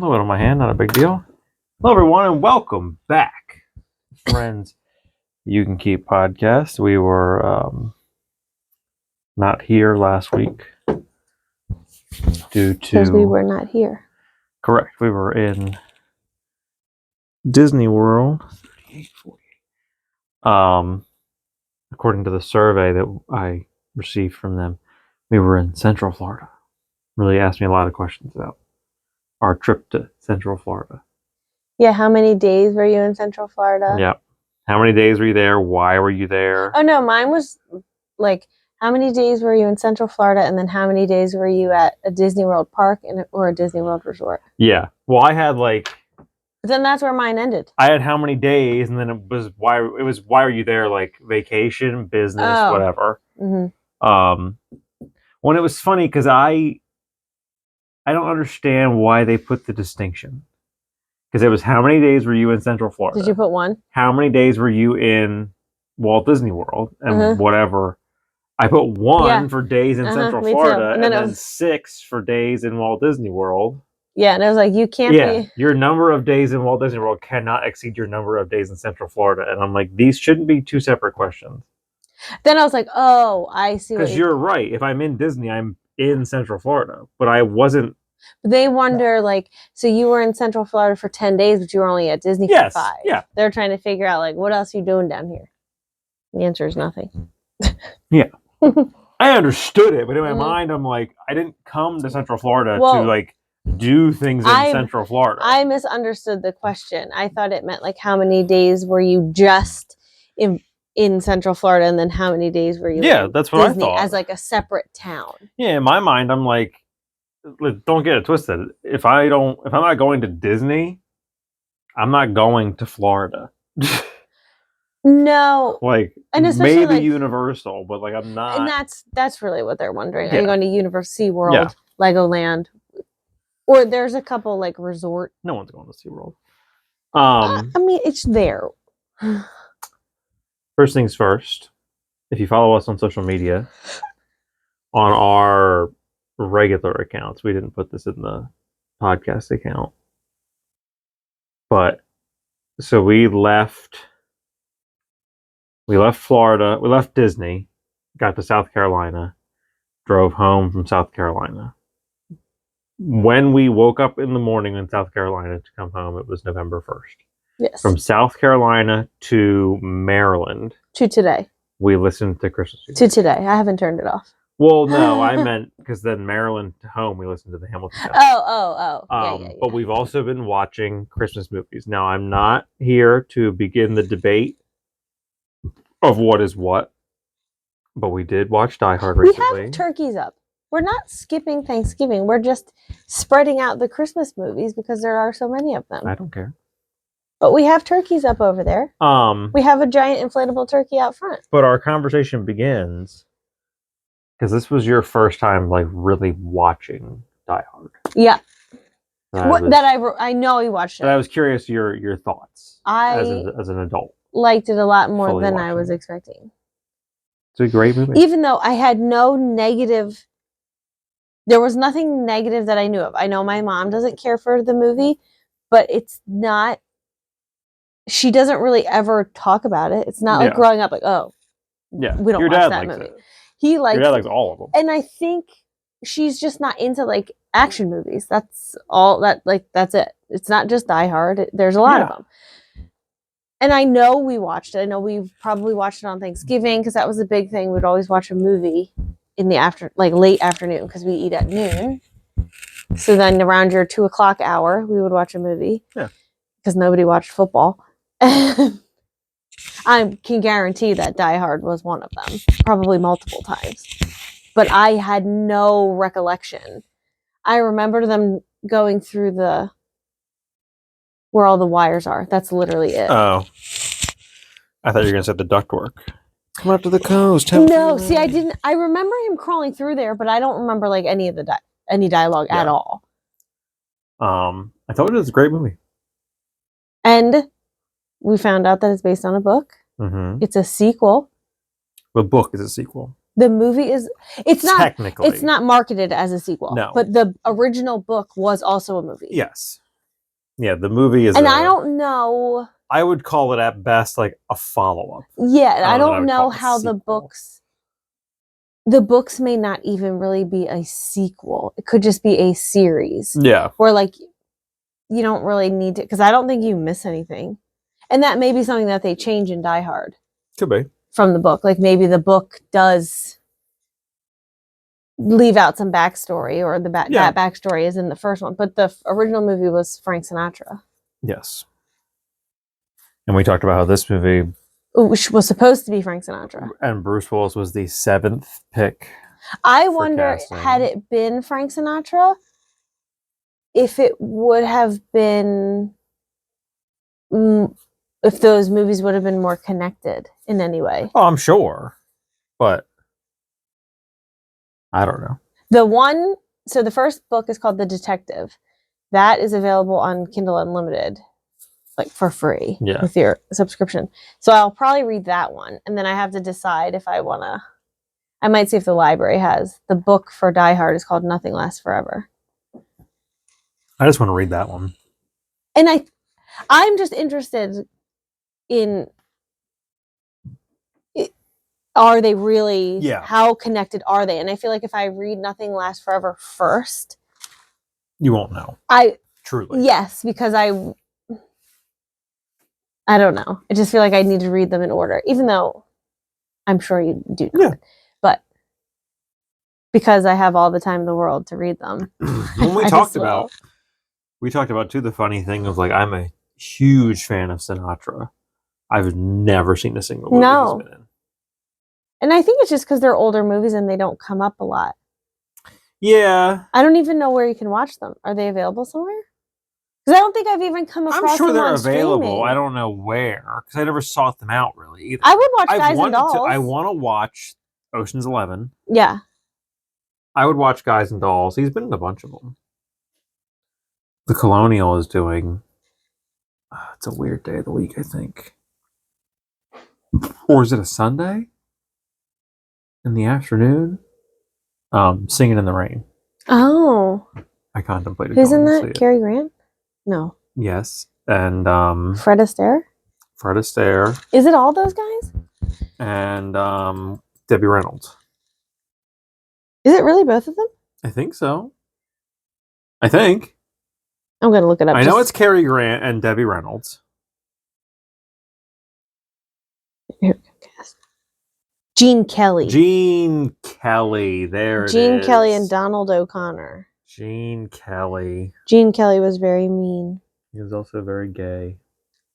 A little bit on my hand, not a big deal. Hello, everyone, and welcome back, friends. You Can Keep podcast. We were not here last week due to because we were not here. Correct. We were in Disney World. 3848. According to the survey that I received from them, we were in Central Florida. Really asked me a lot of questions about our trip to Central Florida. Yeah, how many days were you in Central Florida? Yep. How many days were you there? Why were you there? Oh, no, mine was like, how many days were you in Central Florida, and then how many days were you at a Disney World park or a Disney World resort? Yeah. Well, I had like... Then that's where mine ended. I had how many days, and then it was why were you there? Like vacation, business, whatever. Mm-hmm. When it was funny because I don't understand why they put the distinction. Because it was how many days were you in Central Florida? Did you put one? How many days were you in Walt Disney World and whatever? I put one for days in Central Florida, and then 6 for days in Walt Disney World. Yeah, and I was like, you can't be... Your number of days in Walt Disney World cannot exceed your number of days in Central Florida. And I'm like, these shouldn't be two separate questions. Then I was like, oh, I see. Because you're right. If I'm in Disney, I'm in Central Florida. But I wasn't... They wonder, like, so you were in Central Florida for 10 days, but you were only at Disney for 5. Yeah. They're trying to figure out, like, what else are you doing down here? The answer is nothing. Yeah. I understood it, but in my mind, I'm like, I didn't come to Central Florida to, like, do things in Central Florida. I misunderstood the question. I thought it meant, like, how many days were you just in Central Florida, and then how many days were you in that's what Disney I thought. as, like, a separate town? Yeah, in my mind, I'm like, don't get it twisted. If I'm not going to Disney, I'm not going to Florida. No, like, and maybe like, Universal, but like I'm not. And that's really what they're wondering. Are you going to Universal, SeaWorld, Legoland, or there's a couple like resort? No one's going to SeaWorld. I mean, it's there. First things first. If you follow us on social media, on our regular accounts, we didn't put this in the podcast account, but so we left Florida, we left Disney, got to South Carolina, drove home from South Carolina. When we woke up in the morning in South Carolina to come home, it was November 1st. Yes. From South Carolina to Maryland. To today. We listened to Christmas music. To today. I haven't turned it off. Well, no, I meant because then Maryland to home, we listened to the Hamilton Cast. Oh. Yeah. But we've also been watching Christmas movies. Now, I'm not here to begin the debate of what is what, but we did watch Die Hard recently. We have turkeys up. We're not skipping Thanksgiving. We're just spreading out the Christmas movies because there are so many of them. I don't care. But we have turkeys up over there. We have a giant inflatable turkey out front. But our conversation begins because this was your first time, like, really watching Die Hard. Yeah. I know you watched it. But I was curious your thoughts as an adult. Liked it a lot more than I was expecting. It's a great movie. Even though I had no negative... There was nothing negative that I knew of. I know my mom doesn't care for the movie, but it's not... She doesn't really ever talk about it. It's not like growing up like, oh, we don't watch that movie. He likes Your dad likes all of them. And I think she's just not into like action movies. That's all that's it. It's not just Die Hard. There's a lot of them. And I know we watched it. I know we've probably watched it on Thanksgiving because that was a big thing. We'd always watch a movie in the late afternoon because we eat at noon. So then around your 2:00 hour, we would watch a movie. Yeah. Because nobody watched football. I can guarantee that Die Hard was one of them, probably multiple times. But I had no recollection. I remember them going through where all the wires are. That's literally it. Oh. I thought you were going to say the ductwork. Come up to the coast. No, see, I didn't. I remember him crawling through there, but I don't remember like any of the any dialogue at all. I told you it's a great movie. And we found out that it's based on a book. Mm-hmm. It's a sequel. The book is a sequel. The movie is... It's not... Technically. It's not marketed as a sequel. No. But the original book was also a movie. Yes. Yeah, the movie is. And I don't know. I would call it at best like a follow-up. Yeah, I don't know it a how the sequel. books may not even really be a sequel. It could just be a series. Yeah. Where like you don't really need to, because I don't think you miss anything. And that may be something that they change in Die Hard. Could be. From the book. Like maybe the book does leave out some backstory, or that backstory is in the first one. But the original movie was Frank Sinatra. Yes. And we talked about how this movie, which was supposed to be Frank Sinatra. And Bruce Willis was the 7th pick. I wonder, had it been Frank Sinatra, if it would have been, if those movies would have been more connected in any way. Oh, I'm sure. But I don't know. So the first book is called The Detective. That is available on Kindle Unlimited, like for free with your subscription. So I'll probably read that one. And then I have to decide if I might see if the library has. The book for Die Hard is called Nothing Lasts Forever. I just want to read that one. And I'm just interested in, are they really, how connected are they? And I feel like if I read Nothing Lasts Forever first, you won't know. Truly. Yes, because I don't know. I just feel like I need to read them in order, even though I'm sure you do know it. But because I have all the time in the world to read them. When we talked about too, the funny thing of like, I'm a huge fan of Sinatra. I've never seen a single movie he's been in. And I think it's just because they're older movies and they don't come up a lot. Yeah. I don't even know where you can watch them. Are they available somewhere? Because I don't think I've even come across them. I'm sure they're available. Streaming. I don't know where, because I never sought them out really either. I would watch Guys and Dolls. I want to watch Ocean's 11. Yeah. I would watch Guys and Dolls. He's been in a bunch of them. The Colonial is doing... it's a weird day of the week, I think. Or is it a Sunday? In the afternoon? Singing in the Rain. Oh. I contemplated. Who's in that? Cary Grant? No. Yes. And Fred Astaire? Fred Astaire. Is it all those guys? And Debbie Reynolds. Is it really both of them? I think so. I think. I'm going to look it up. I know it's Cary Grant and Debbie Reynolds. Here we go. Gene Kelly. Gene Kelly. There it is. Gene Kelly and Donald O'Connor. Gene Kelly. Gene Kelly was very mean. He was also very gay.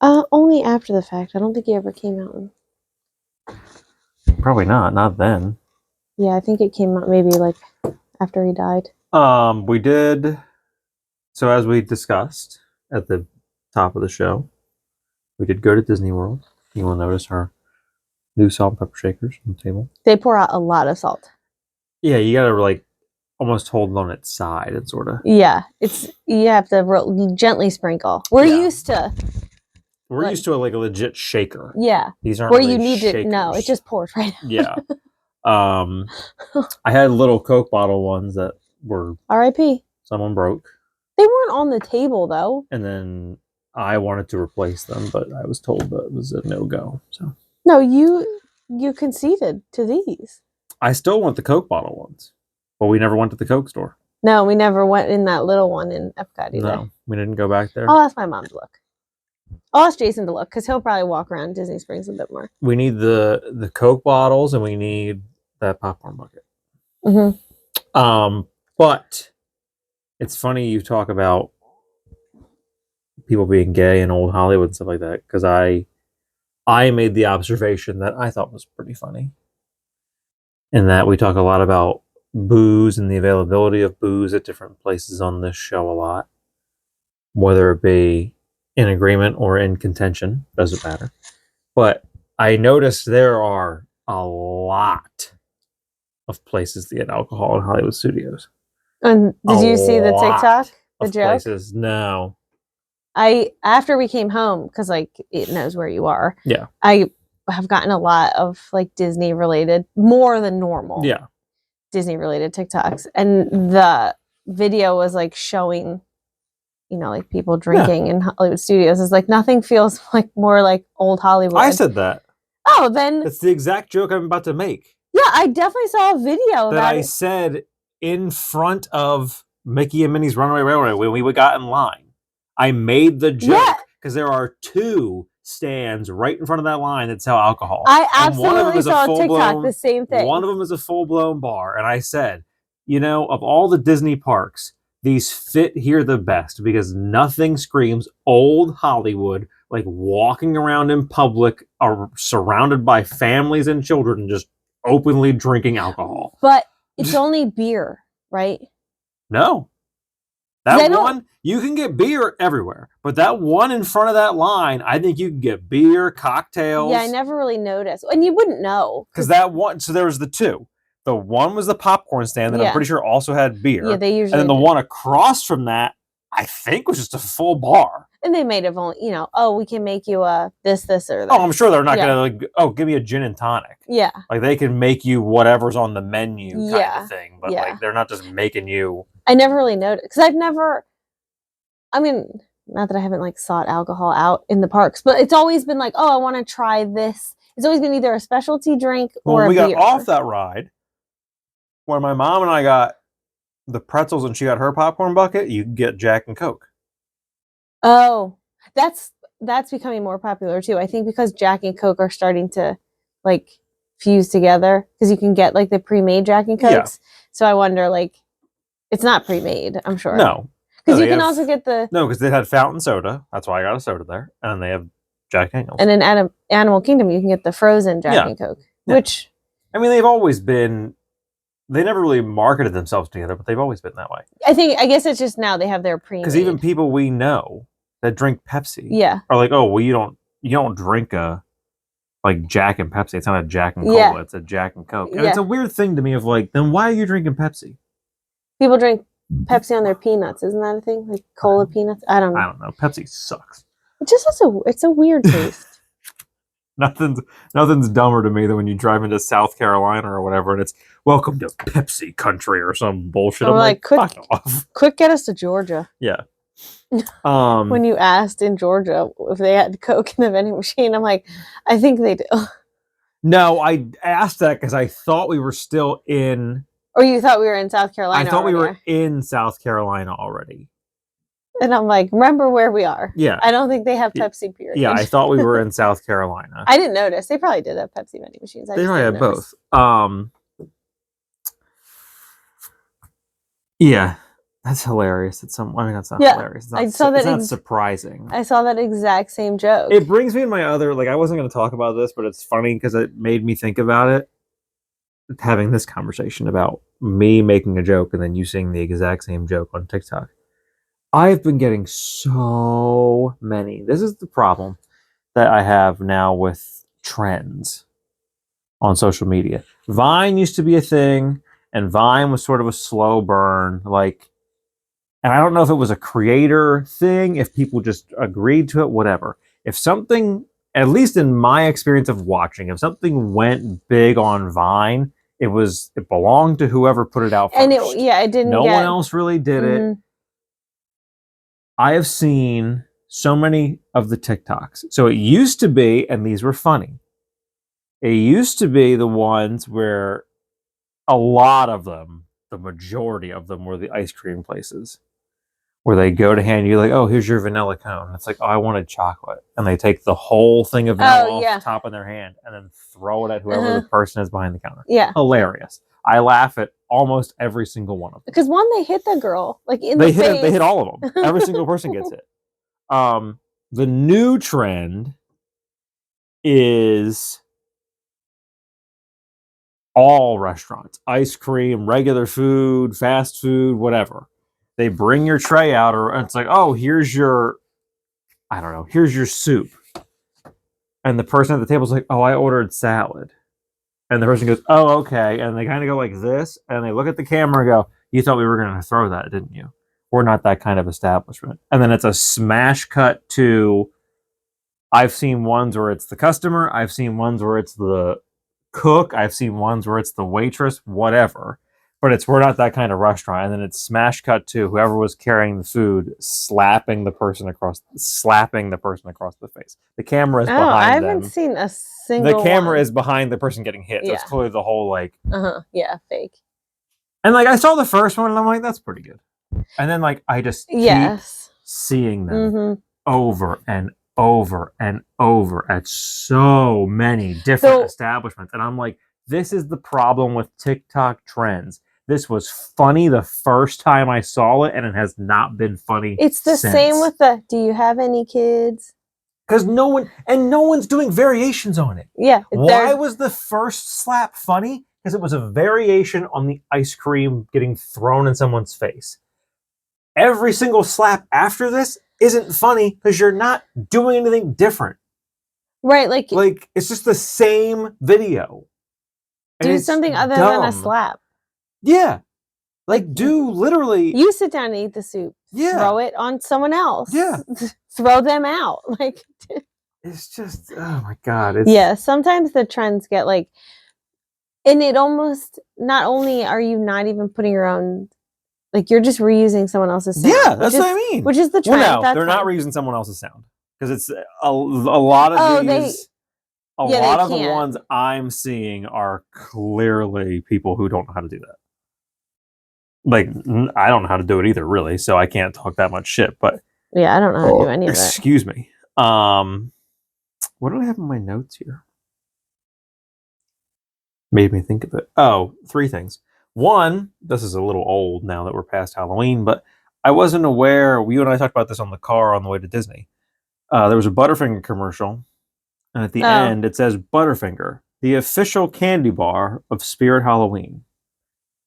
Only after the fact. I don't think he ever came out. Probably not. Not then. Yeah, I think it came out maybe like after he died. We did. So as we discussed at the top of the show, we did go to Disney World. You will notice our new salt and pepper shakers on the table. They pour out a lot of salt. Yeah, you gotta like almost hold it on its side and sort of. Yeah, you have to gently sprinkle. We're used to. We're used to like a legit shaker. Yeah, these aren't where really you need shakers. to. No, it just pours right out. Yeah. I had little Coke bottle ones that were R.I.P. Someone broke. They weren't on the table though. And then I wanted to replace them, but I was told that it was a no-go. So no, you conceded to these. I still want the Coke bottle ones, but we never went to the Coke store. No, we never went in that little one in Epcot either. No, we didn't go back there. I'll ask my mom to look. I'll ask Jason to look because he'll probably walk around Disney Springs a bit more. We need the Coke bottles and we need that popcorn bucket. Mm-hmm. But it's funny you talk about people being gay in old Hollywood and stuff like that, because I made the observation that I thought was pretty funny. In that we talk a lot about booze and the availability of booze at different places on this show a lot. Whether it be in agreement or in contention, doesn't matter. But I noticed there are a lot of places to get alcohol in Hollywood studios. And did you see the TikTok? The joke? Places. No. After we came home, because like it knows where you are. Yeah. I have gotten a lot of like Disney related, more than normal. Yeah. Disney related TikToks, and the video was like showing like people drinking in Hollywood studios. It's like nothing feels like more like old Hollywood. I said that. Oh, then it's the exact joke I'm about to make. Yeah, I definitely saw a video that I said in front of Mickey and Minnie's Runaway Railway when we got in line. I made the joke because there are 2 stands right in front of that line that sell alcohol. I absolutely saw on TikTok the same thing. One of them is a full-blown bar, and I said, of all the Disney parks, these fit here the best because nothing screams old Hollywood like walking around in public are surrounded by families and children just openly drinking alcohol. But it's only beer, right? No. That one, you can get beer everywhere. But that one in front of that line, I think you can get beer, cocktails. Yeah, I never really noticed. And you wouldn't know. Because that one, so there was the 2. The one was the popcorn stand that I'm pretty sure also had beer. Yeah, they usually And then the one across from that, I think was just a full bar. And they might have only, we can make you this, or that. Oh, I'm sure they're not going to, give me a gin and tonic. Yeah. Like, they can make you whatever's on the menu kind of thing. But, like, they're not just making you. I never really noticed. Because not that I haven't, like, sought alcohol out in the parks. But it's always been like, I want to try this. It's always been either a specialty drink or a beer. When we got off that ride, when my mom and I got the pretzels and she got her popcorn bucket, you can get Jack and Coke. Oh, that's becoming more popular too. I think because Jack and Coke are starting to like fuse together because you can get like the pre-made Jack and Cokes. Yeah. So I wonder, like, it's not pre-made, I'm sure. No. Because you can also get the... No, because they had fountain soda. That's why I got a soda there. And they have Jack Daniels. And in Animal Kingdom, you can get the frozen Jack and Coke. Yeah. Which... they've always been... They never really marketed themselves together, but they've always been that way. I guess it's just now they have their pre-made. Because even people we know that drink Pepsi are like, oh, well, you don't drink a like Jack and Pepsi. It's not a Jack and Cola. It's a Jack and Coke. And it's a weird thing to me of like, then why are you drinking Pepsi? People drink Pepsi on their peanuts. Isn't that a thing? Like cola peanuts? I don't know. Pepsi sucks. It just has it's a weird taste. Nothing's dumber to me than when you drive into South Carolina or whatever, and it's welcome to Pepsi country or some bullshit. I'm like, fuck off. Quick, get us to Georgia. Yeah. When you asked in Georgia if they had Coke in the vending machine, I'm like, I think they do. No, I asked that because I thought we were still in. Or you thought we were in South Carolina? I thought we were in South Carolina already. And I'm like, remember where we are. Yeah. I don't think they have Pepsi, period. Yeah, I thought we were in South Carolina. I didn't notice. They probably did have Pepsi vending machines. They probably had both. Yeah. That's hilarious. That's not hilarious. It's not surprising. I saw that exact same joke. It brings me to my other, like, I wasn't going to talk about this, but it's funny because it made me think about it. Having this conversation about me making a joke and then you saying the exact same joke on TikTok. I've been getting so many. This is the problem that I have now with trends on social media. Vine used to be a thing, and Vine was sort of a slow burn. Like, and I don't know if it was a creator thing, if people just agreed to it, whatever. If something, at least in my experience of watching, if something went big on Vine, it belonged to whoever put it out first. And it didn't. No one else really did it. I have seen so many of the TikToks. So it used to be, and these were funny. It used to be the ones where a lot of them, the majority of them were the ice cream places where they go to hand you like, oh, here's your vanilla cone. It's like, oh, I wanted chocolate. And they take the whole thing of vanilla off the top of their hand and then throw it at whoever the person is behind the counter. Yeah. Hilarious. I laugh at almost every single one of them. Because they hit the girl like in the face. They hit all of them. Every single person gets it. The new trend is all restaurants, ice cream, regular food, fast food, whatever. They bring your tray out, or it's like, oh, here's your soup, and the person at the table is like, oh, I ordered salad. And the person goes, oh, okay. And they kind of go like this, and they look at the camera and go, you thought we were going to throw that, didn't you? We're not that kind of establishment. And then it's a smash cut to, I've seen ones where it's the customer. I've seen ones where it's the cook. I've seen ones where it's the waitress, whatever. But we're not that kind of restaurant. And then it's smash cut to whoever was carrying the food slapping the person across the face. The camera is Oh, I behind haven't them. seen a The single camera one. is behind the person getting hit. So it's Yeah. clearly the whole like. Yeah, fake. And like I saw the first one and I'm like, that's pretty good. And then like I just keep Yes. seeing them Mhm. over and over and over at so many different establishments. And I'm like, this is the problem with TikTok trends. This was funny the first time I saw it, and it has not been funny. It's the same with the do you have any kids? Because no one's doing variations on it. Yeah. Why was the first slap funny? Because it was a variation on the ice cream getting thrown in someone's face. Every single slap after this isn't funny because you're not doing anything different. Right, like it's just the same video. Do something other than a slap. Yeah. Like do literally. You sit down and eat the soup. Yeah. Throw it on someone else. Yeah. Throw them out. Like it's just oh my god. Yeah, sometimes the trends get like, and it almost not only are you not even putting your own, like you're just reusing someone else's sound. Yeah, that's what I mean. Which is the trend. Well, no, they're not reusing someone else's sound because it's a lot of these. A lot of the ones I'm seeing are clearly people who don't know how to do that. Like, I don't know how to do it either, really, so I can't talk that much shit. But yeah, I don't know how to do any of that. Excuse me. What do I have in my notes here? Made me think of it. Oh, 3 things. One, this is a little old now that we're past Halloween, but I wasn't aware. You and I talked about this on the car on the way to Disney. There was a Butterfinger commercial. And at the end, it says Butterfinger, the official candy bar of Spirit Halloween.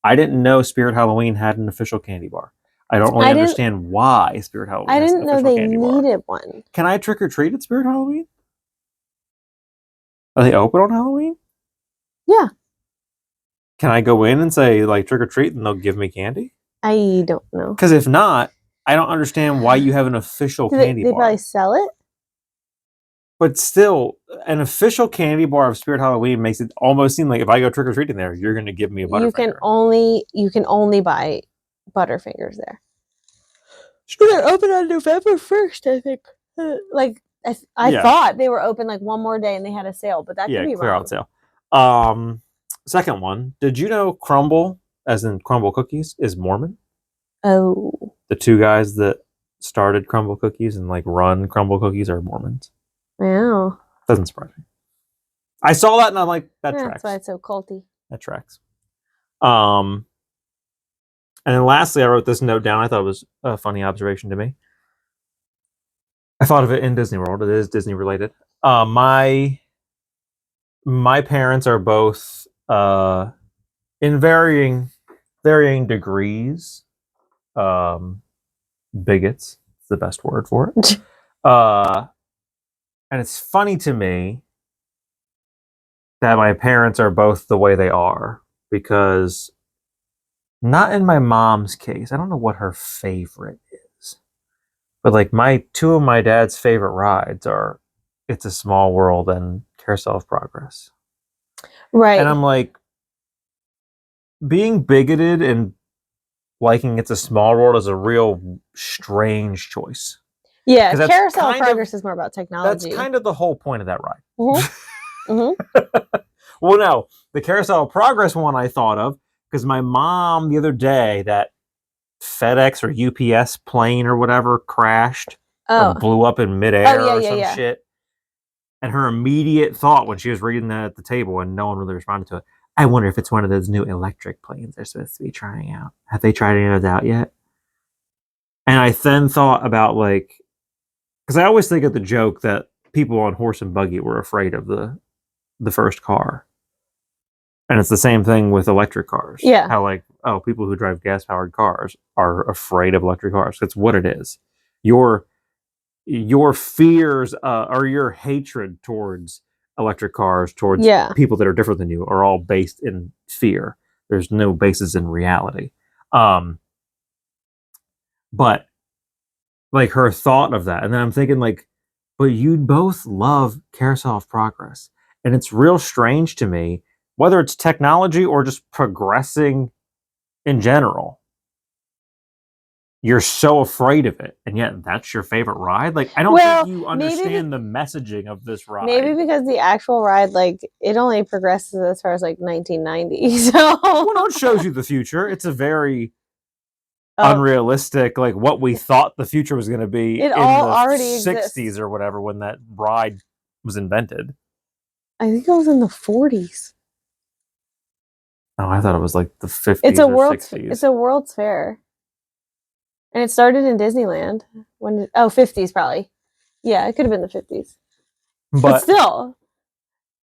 I didn't know Spirit Halloween had an official candy bar. I don't really understand why Spirit Halloween has an official candy bar. I didn't know they needed one. Can I trick or treat at Spirit Halloween? Are they open on Halloween? Yeah. Can I go in and say, like, trick or treat and they'll give me candy? I don't know. Because if not, I don't understand why you have an official candy bar. They probably sell it? But still, an official candy bar of Spirit Halloween makes it almost seem like if I go trick or treating there, you're going to give me a Butterfinger. You can only buy Butterfingers there. They're open on November 1st, I think. Like I thought they were open like one more day and they had a sale, but that could be clear wrong. out sale. Second one, did you know Crumble, as in Crumble Cookies, is Mormon? Oh. The 2 guys that started Crumble Cookies and like run Crumble Cookies are Mormons. Wow. Doesn't surprise me. I saw that and I'm like, that tracks. That's why it's so culty. That tracks. And then lastly, I wrote this note down. I thought it was a funny observation to me. I thought of it in Disney World. It is Disney related. My parents are both in varying degrees bigots. It's the best word for it. And it's funny to me that my parents are both the way they are, because not in my mom's case. I don't know what her favorite is, but like 2 of my dad's favorite rides are It's a Small World and Carousel of Progress. Right. And I'm like, being bigoted and liking It's a Small World is a real strange choice. Yeah, Carousel of Progress is more about technology. That's kind of the whole point of that ride. Mm-hmm. Mm-hmm. Well, no, the Carousel of Progress one I thought of because my mom the other day, that FedEx or UPS plane or whatever crashed or blew up in midair or some shit. And her immediate thought when she was reading that at the table and no one really responded to it, I wonder if it's one of those new electric planes they're supposed to be trying out. Have they tried any of those out yet? And I then thought about, like, because I always think of the joke that people on horse and buggy were afraid of the first car. And it's the same thing with electric cars. Yeah. How, like, people who drive gas-powered cars are afraid of electric cars. That's what it is. Your fears or your hatred towards electric cars, towards people that are different than you, are all based in fear. There's no basis in reality. But like her thought of that, and then I'm thinking, like, but you both love Carousel of Progress, and it's real strange to me, whether it's technology or just progressing in general. You're so afraid of it, and yet that's your favorite ride. Like, I don't think you understand the messaging of this ride. Maybe because the actual ride, like, it only progresses as far as like 1990. So well, it shows you the future. It's a very unrealistic, like what we thought the future was going to be in the 60s or whatever when that ride was invented. I think it was in the 40s. Oh, I thought it was like the 50s. It's a World's Fair. And it started in Disneyland. 50s probably. Yeah, it could have been the 50s. But still.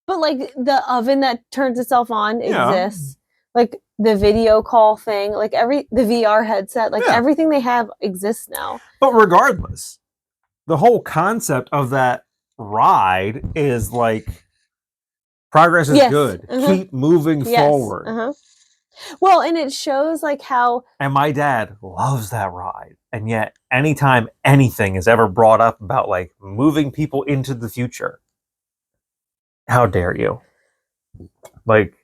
But like the oven that turns itself on exists. Like the video call thing, like the VR headset, like everything they have exists now. But regardless, the whole concept of that ride is like progress is good. Keep moving forward. Well, and it shows like how... And my dad loves that ride. And yet, anytime anything is ever brought up about like moving people into the future, how dare you? Like,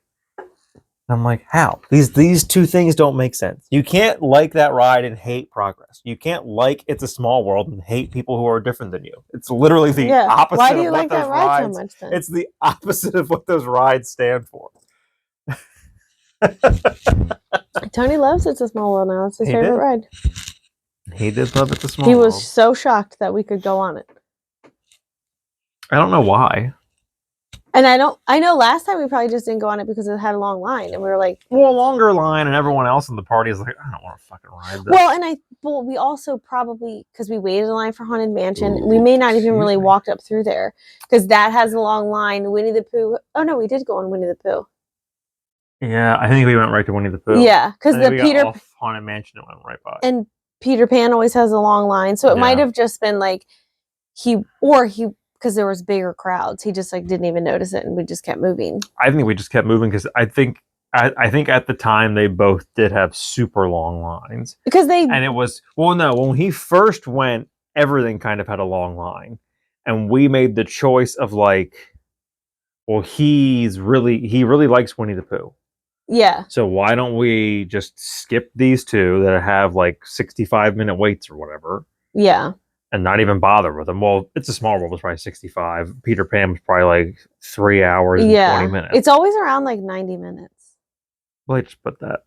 I'm like, how? These two things don't make sense. You can't like that ride and hate progress. You can't like It's a Small World and hate people who are different than you. It's literally the opposite. Why do you like that ride so much then? It's the opposite of what those rides stand for. Tony loves It's a Small World now. It's his favorite ride. He did love It's a Small World. He was so shocked that we could go on it. I don't know why. And I know last time we probably just didn't go on it because it had a long line, and we were like, well, a longer line, and everyone else in the party is like, I don't want to fucking ride this. Well, we also probably, because we waited in line for Haunted Mansion, we may not even really walked up through there because that has a long line. Winnie the Pooh. Oh no, we did go on Winnie the Pooh. Yeah, I think we went right to Winnie the Pooh. Yeah, because the Peter got off Haunted Mansion and went right by. And Peter Pan always has a long line, so it might have just been like he because there was bigger crowds. He just like didn't even notice it, and we just kept moving. I think we just kept moving because I think at the time they both did have super long lines and it was when he first went, everything kind of had a long line, and we made the choice of like, well, he really likes Winnie the Pooh. Yeah. So why don't we just skip these two that have like 65-minute waits or whatever? Yeah. And not even bother with them. Well, It's a Small World was probably 65. Peter Pan was probably like 3 hours and 20 minutes. It's always around like 90 minutes. Well, I just put that.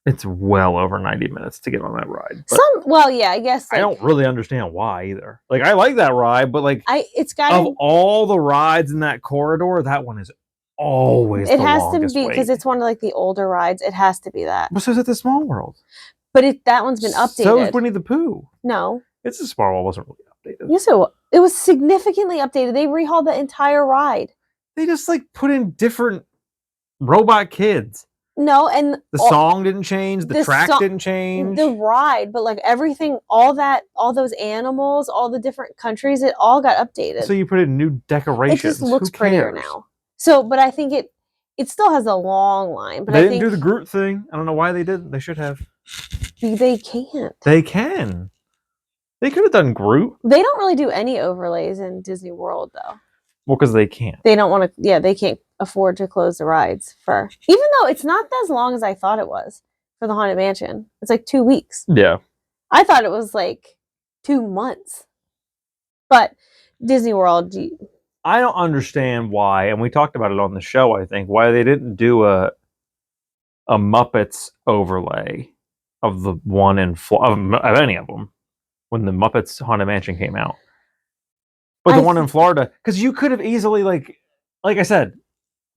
It's well over 90 minutes to get on that ride. I guess. Like, I don't really understand why either. Like, I like that ride, but like, of all the rides in that corridor, that one is always the longest. It has to be because it's one of like the older rides. It has to be that. But so is It's a Small World. But that one's been updated. So is Winnie the Pooh. No. It's a Small World wasn't really updated. Yes, it was significantly updated. They rehauled the entire ride. They just like put in different robot kids. No, and the song didn't change. The track didn't change. The ride, but like everything, all those animals, all the different countries, it all got updated. So you put in new decorations. It just looks prettier now. So, but I think it still has a long line. But they didn't do the Groot thing. I don't know why they didn't. They should have. They can't. They can. They could have done Groot. They don't really do any overlays in Disney World, though. Well, because they can't. They don't want to. Yeah, they can't afford to close the rides even though it's not as long as I thought it was for the Haunted Mansion. It's like 2 weeks. Yeah. I thought it was like 2 months. But Disney World. I don't understand why, and we talked about it on the show, I think, why they didn't do a Muppets overlay of the one of any of them when the Muppets Haunted Mansion came out. But the one in Florida, because you could have easily, like I said,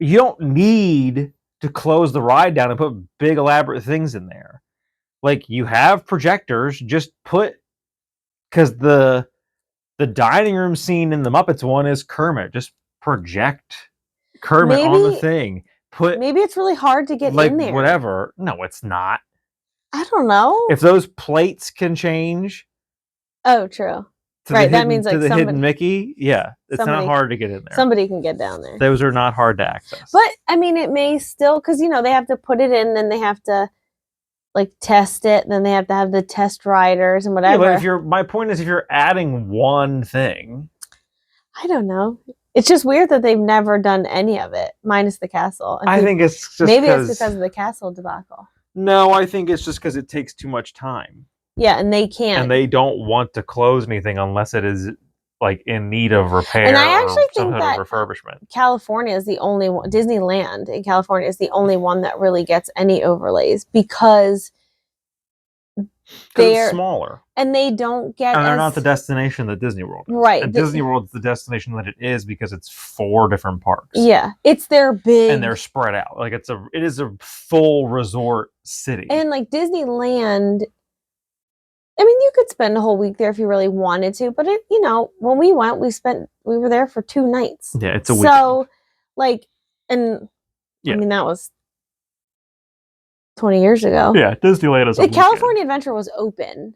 you don't need to close the ride down and put big elaborate things in there. Like, you have projectors, just put, because the dining room scene in the Muppets one is Kermit. Just project Kermit on the thing. Maybe it's really hard to get in there. Whatever. No, it's not. I don't know. If those plates can change. Oh, true. Right, that means like to the hidden Mickey, yeah, it's not hard to get in there. Somebody can get down there. Those are not hard to access. But I mean, it may still, because they have to put it in, then they have to like test it, then they have to have the test riders and whatever. Yeah, but my point is, if you're adding one thing, I don't know. It's just weird that they've never done any of it, minus the castle. I think it's just maybe it's because of the castle debacle. No, I think it's just because it takes too much time. Yeah, and they can't. And they don't want to close anything unless it is like in need of repair And I actually or some think sort that of refurbishment. California is the only one. Disneyland in California is the only one that really gets any overlays because Because it's they're smaller. and they don't get And they're as not the destination that Disney World is. right. And Disney World's the destination that it is because it's 4 different parks. Yeah, it's their big, and they're spread out. Like it is a full resort city. And like Disneyland, I mean, you could spend a whole week there if you really wanted to, but when we went, we were there for 2 nights. Yeah, it's a weekend. So, like, and yeah. I mean that was 20 years ago. Yeah, Disneyland is a weekend. California Adventure was open,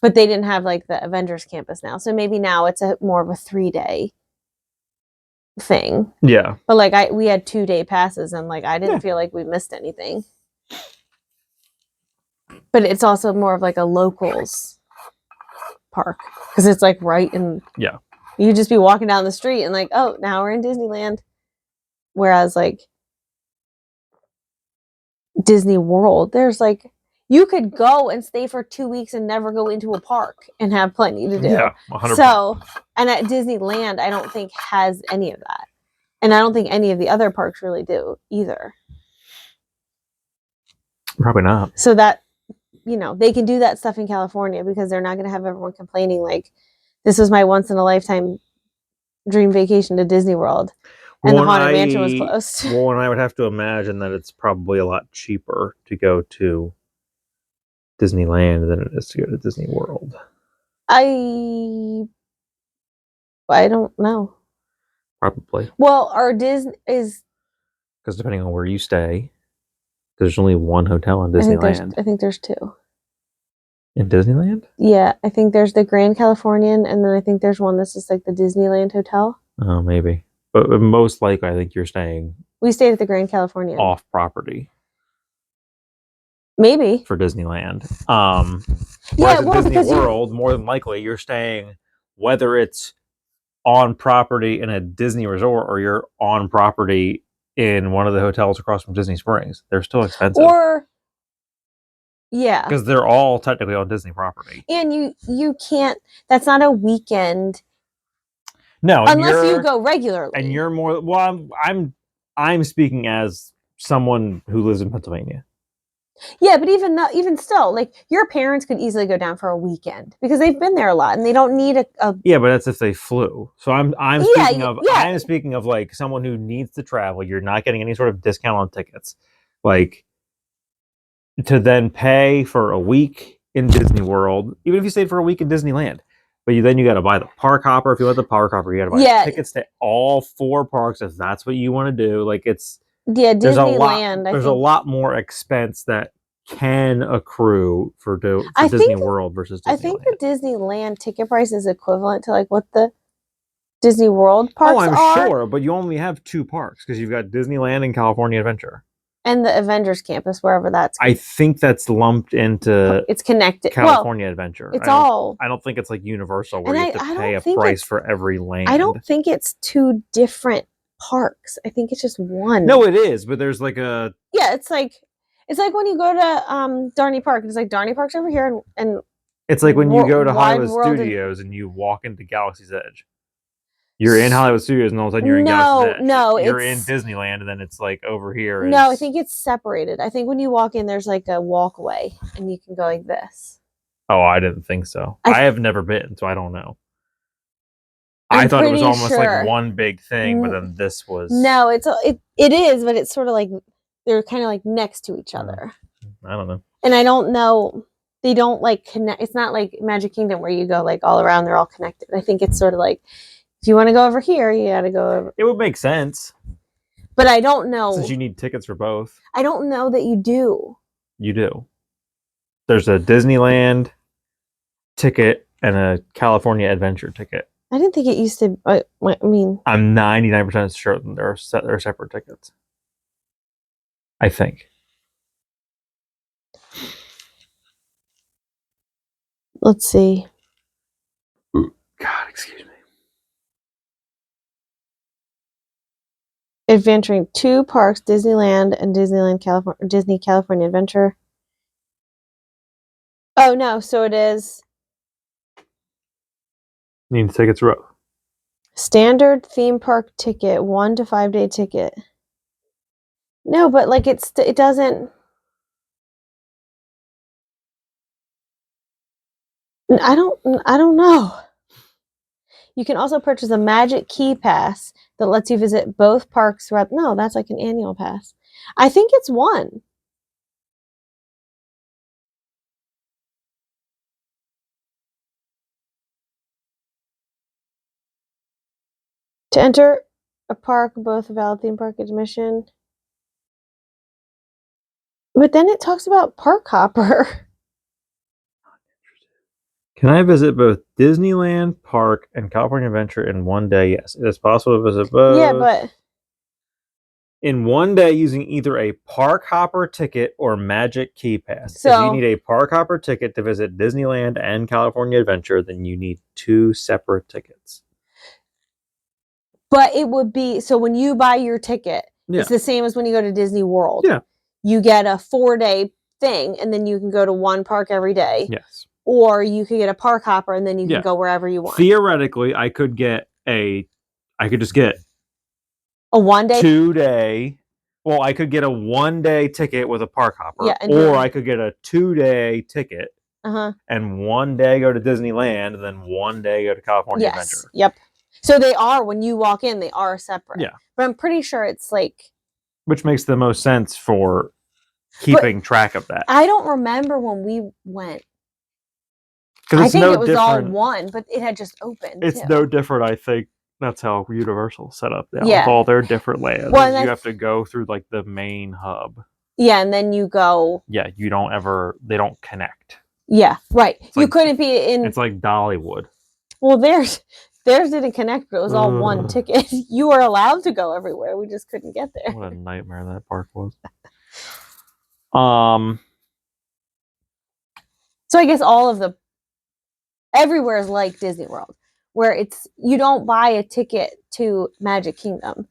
but they didn't have like the Avengers campus now. So maybe now it's more of a 3-day thing. Yeah, but like we had 2-day passes, and like I didn't feel like we missed anything. But it's also more of like a locals park because it's like right in. Yeah. You just be walking down the street and like, oh, now we're in Disneyland. Whereas like Disney World, there's like you could go and stay for 2 weeks and never go into a park and have plenty to do. Yeah, 100%. So, and at Disneyland, I don't think has any of that. And I don't think any of the other parks really do either. Probably not. So that, they can do that stuff in California because they're not going to have everyone complaining like, this was my once in a lifetime dream vacation to Disney World. And the Haunted Mansion was closed. Well, and I would have to imagine that it's probably a lot cheaper to go to Disneyland than it is to go to Disney World. I don't know. Probably. Well, our Disney is... Because depending on where you stay, there's only one hotel in Disneyland. I think there's 2. In Disneyland? Yeah, I think there's the Grand Californian, and then I think there's one that's just like the Disneyland Hotel. Oh, maybe. But most likely, I think you're staying... We stayed at the Grand Californian. Off property. Maybe. For Disneyland. Yeah, well, Disney World, more than likely, you're staying, whether it's on property in a Disney resort or you're on property in one of the hotels across from Disney Springs. They're still expensive. Yeah. Because they're all technically on Disney property. And you can't, that's not a weekend. No. Unless you go regularly. And you're more, well, I'm speaking as someone who lives in Pennsylvania. Yeah, but even still, like your parents could easily go down for a weekend because they've been there a lot and they don't need a Yeah, but that's if they flew. So I'm speaking of like someone who needs to travel. You're not getting any sort of discount on tickets. Like to then pay for a week in Disney World, even if you stayed for a week in Disneyland. But then you got to buy the park hopper. If you want the park hopper, you got to buy tickets to all 4 parks if that's what you want to do. Like Disneyland. There's a lot more expense that can accrue for Disney World versus Disneyland. I think the Disneyland ticket price is equivalent to like what the Disney World parks are. Oh, I'm sure, but you only have 2 parks because you've got Disneyland and California Adventure. And the Avengers campus, wherever that's... I think that's lumped into... It's connected. California Adventure. It's all... I don't think it's like Universal where you have to pay a price for every land. I don't think it's 2 different parks. I think it's just one. No, it is, but there's like a... Yeah, it's like when you go to Darney Park. It's like Darney Park's over here and it's like when you go to Hollywood Studios and you walk into Galaxy's Edge. You're in Hollywood Studios and all of a sudden you're in Galaxy's Edge. No, you're in Disneyland and then it's like over here. No, I think it's separated. I think when you walk in, there's like a walkway and you can go like this. Oh, I didn't think so. I have never been, so I don't know. I thought it was almost like one big thing, but then this was... No, it is, but it's sort of like they're kind of like next to each other. I don't know. And I don't know. They don't like connect. It's not like Magic Kingdom where you go like all around. They're all connected. I think it's sort of like, if you want to go over here, you got to go over. It would make sense. But I don't know. Since you need tickets for both. I don't know that you do. You do. There's a Disneyland ticket and a California Adventure ticket. I didn't think it used to. I mean, I'm 99% sure they're separate tickets. I think. Let's see. God, excuse me. adventuring 2 parks, Disneyland and Disney California Adventure. Oh no, so it is Need tickets row. standard theme park ticket, 1 to 5 day ticket. No, but like it doesn't. I don't know. You can also purchase a Magic Key Pass that lets you visit both parks throughout. No, that's like an annual pass. I think it's 1. To enter a park, both valid theme park admission. But then it talks about park hopper. Can I visit both Disneyland Park and California Adventure in one day? Yes, it is possible to visit both. Yeah, but in one day using either a park hopper ticket or Magic Key Pass. If you need a park hopper ticket to visit Disneyland and California Adventure, then you need 2 separate tickets. But it would be so when you buy your ticket, it's the same as when you go to Disney World. Yeah. You get a 4-day thing, and then you can go to one park every day. Yes. Or you could get a park hopper, and then you can go wherever you want. Theoretically, I could just get a 1-day 2-day. Well, I could get a 1-day ticket with a park hopper, or I could get a 2-day ticket and 1 day go to Disneyland, and then 1 day go to California Adventure. Yep. So they are, when you walk in, they are separate. Yeah. But I'm pretty sure it's like... Which makes the most sense for keeping track of that. I don't remember when we went. I think it was all one, but it had just opened. It's no different, I think. That's how Universal set up now with all their different lands. Well, you have to go through like the main hub. Yeah, and then you go. Yeah, they don't connect. Yeah, right. You couldn't be in. It's like Dollywood. Well, theirs didn't connect, but it was all one ticket. You were allowed to go everywhere. We just couldn't get there. What a nightmare that park was. So I guess everywhere is like Disney World, where you don't buy a ticket to Magic Kingdom.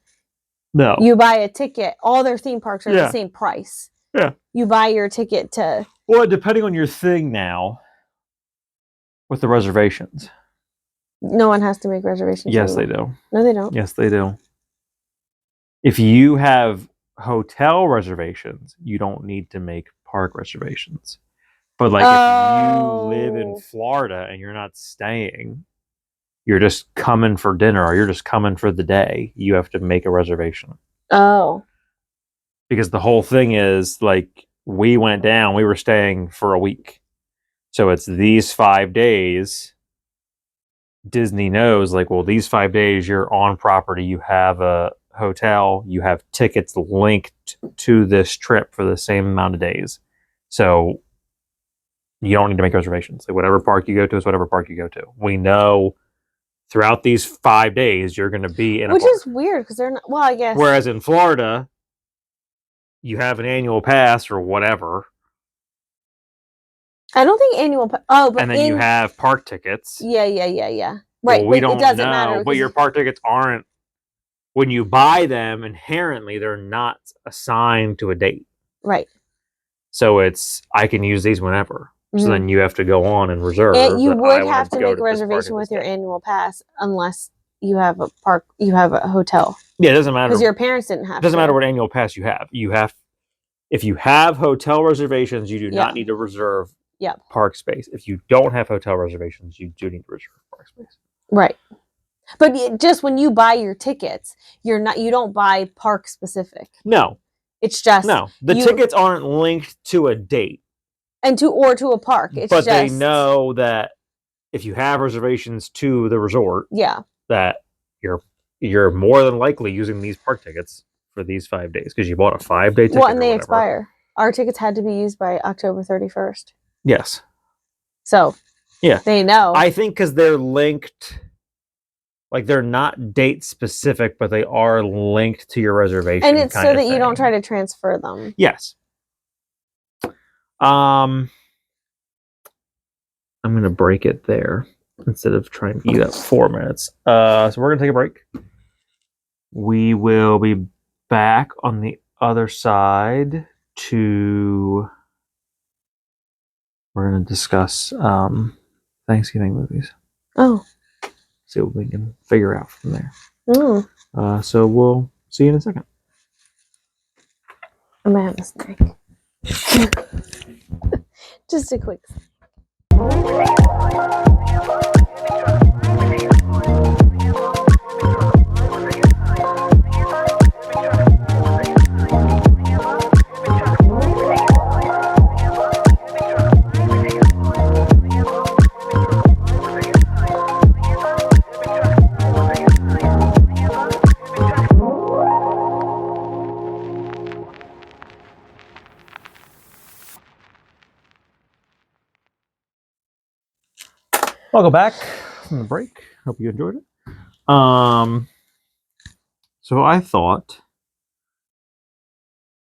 No. You buy a ticket. All their theme parks are the same price. Yeah. You buy your ticket to... Well, depending on your thing now, with the reservations. No one has to make reservations. Yes, they do. No, they don't. Yes, they do. If you have hotel reservations, you don't need to make park reservations. But like if you live in Florida and you're not staying, you're just coming for dinner or you're just coming for the day, you have to make a reservation. Oh. Because the whole thing is like we were staying for a week. So it's these 5 days. Disney knows like, well, these 5 days you're on property, you have a hotel, you have tickets linked to this trip for the same amount of days. So you don't need to make reservations. Like whatever park you go to is whatever park you go to. We know throughout these 5 days you're going to be in a park. Which is weird because they're not. Well, I guess. Whereas in Florida, you have an annual pass or whatever. I don't think annual. But and then you have park tickets. Yeah. Right. Well, we don't know, but your park tickets aren't. When you buy them, inherently they're not assigned to a date. Right. So I can use these whenever. So then you have to go on and reserve. You would have to make a reservation with your annual pass unless you have a hotel. Yeah, it doesn't matter. Because your parents didn't have. It doesn't matter what annual pass you have. If you have hotel reservations, you do not need to reserve park space. If you don't have hotel reservations, you do need to reserve park space. Right. But just when you buy your tickets, you don't buy park specific. No. It's just the tickets aren't linked to a date. And to a park. But they know that if you have reservations to the resort, that you're more than likely using these park tickets for these 5 days because you bought a 5-day ticket. Well, and they expire. Our tickets had to be used by October 31st. Yes. So they know. I think because they're linked, like they're not date specific, but they are linked to your reservation. And it's so that you don't try to transfer them. Yes. I'm going to break it there instead of trying to eat up 4 minutes. So we're going to take a break. We will be back on the other side to we're going to discuss Thanksgiving movies. Oh. See what we can figure out from there. Mm. So we'll see you in a second. I might have a snack. Just a quick. Welcome back from the break. Hope you enjoyed it. So I thought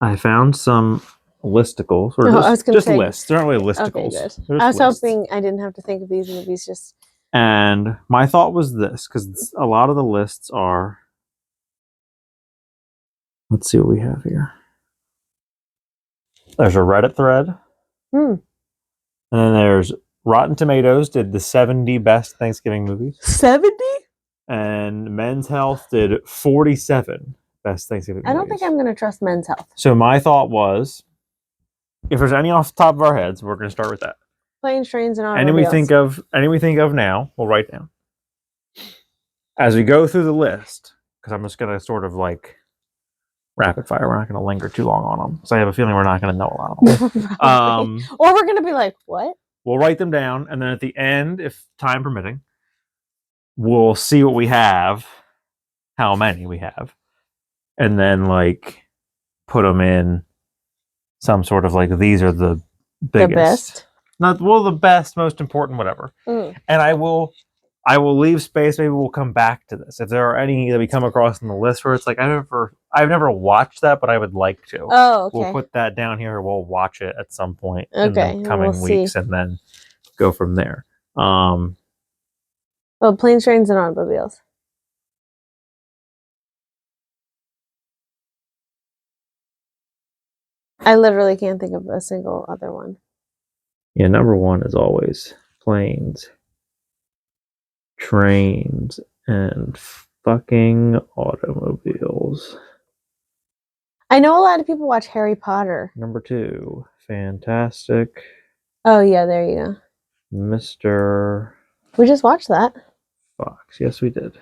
I found some listicles, or I was gonna just say, lists. They're not really listicles. Okay, good. They're I was just lists. hoping I didn't have to think of these movies. Just And my thought was this, because a lot of the lists are. Let's see what we have here. There's a Reddit thread. Hmm. And then there's Rotten Tomatoes did the 70 best Thanksgiving movies. 70? And Men's Health did 47 best Thanksgiving movies. I don't think I'm going to trust Men's Health. So my thought was, if there's any off the top of our heads, we're going to start with that. Planes, Trains, and Any Automobiles. we think of now, we'll write down. As we go through the list, because I'm just going to sort of like rapid fire. We're not going to linger too long on them. So I have a feeling we're not going to know a lot of them. Or we're going to be like, what? We'll write them down. And then at the end, if time permitting, we'll see what we have, how many we have. And then like put them in some sort of like, these are the biggest. The best? Not, well, the best, most important, whatever. And I will leave space. Maybe we'll come back to this if there are any that we come across on the list where it's like I've never watched that, but I would like to. Oh, okay. We'll put that down here. We'll watch it at some point in the coming weeks, and then go from there. Well, Planes, Trains, and Automobiles. I literally can't think of a single other one. Yeah, number one is always Planes, Trains, and fucking Automobiles. I know a lot of people watch Harry Potter. Number two, Fantastic. Oh, yeah, there you go. Mr. We just watched that. Fox. Yes, we did.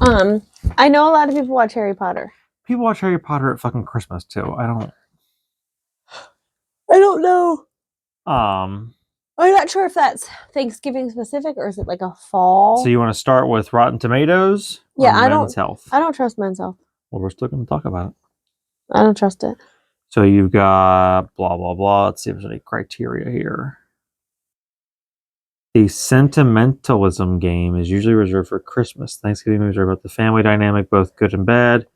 I know a lot of people watch Harry Potter. People watch Harry Potter at fucking Christmas too. I don't know. I'm not sure if that's Thanksgiving specific or is it like a fall. So you want to start with Rotten Tomatoes? Yeah, or Men's Health? I don't trust Men's Health. Well, we're still going to talk about it. I don't trust it. So you've got blah blah blah. Let's see if there's any criteria here. The sentimentalism game is usually reserved for Christmas. Thanksgiving movies are about the family dynamic, both good and bad.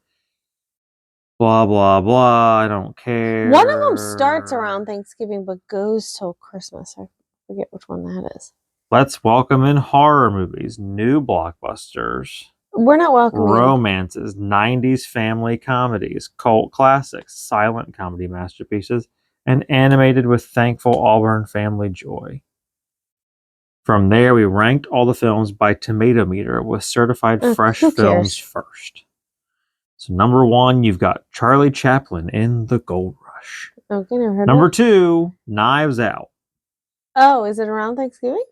Blah, blah, blah. I don't care. One of them starts around Thanksgiving but goes till Christmas. I forget which one that is. Let's welcome in horror movies, new blockbusters. We're not welcoming. Romances, 90s family comedies, cult classics, silent comedy masterpieces, and animated with thankful Auburn family joy. From there, we ranked all the films by Tomato Meter with certified fresh films first. So number one, you've got Charlie Chaplin in The Gold Rush. Okay, never heard Number of it. two, Knives Out. Oh, is it around Thanksgiving?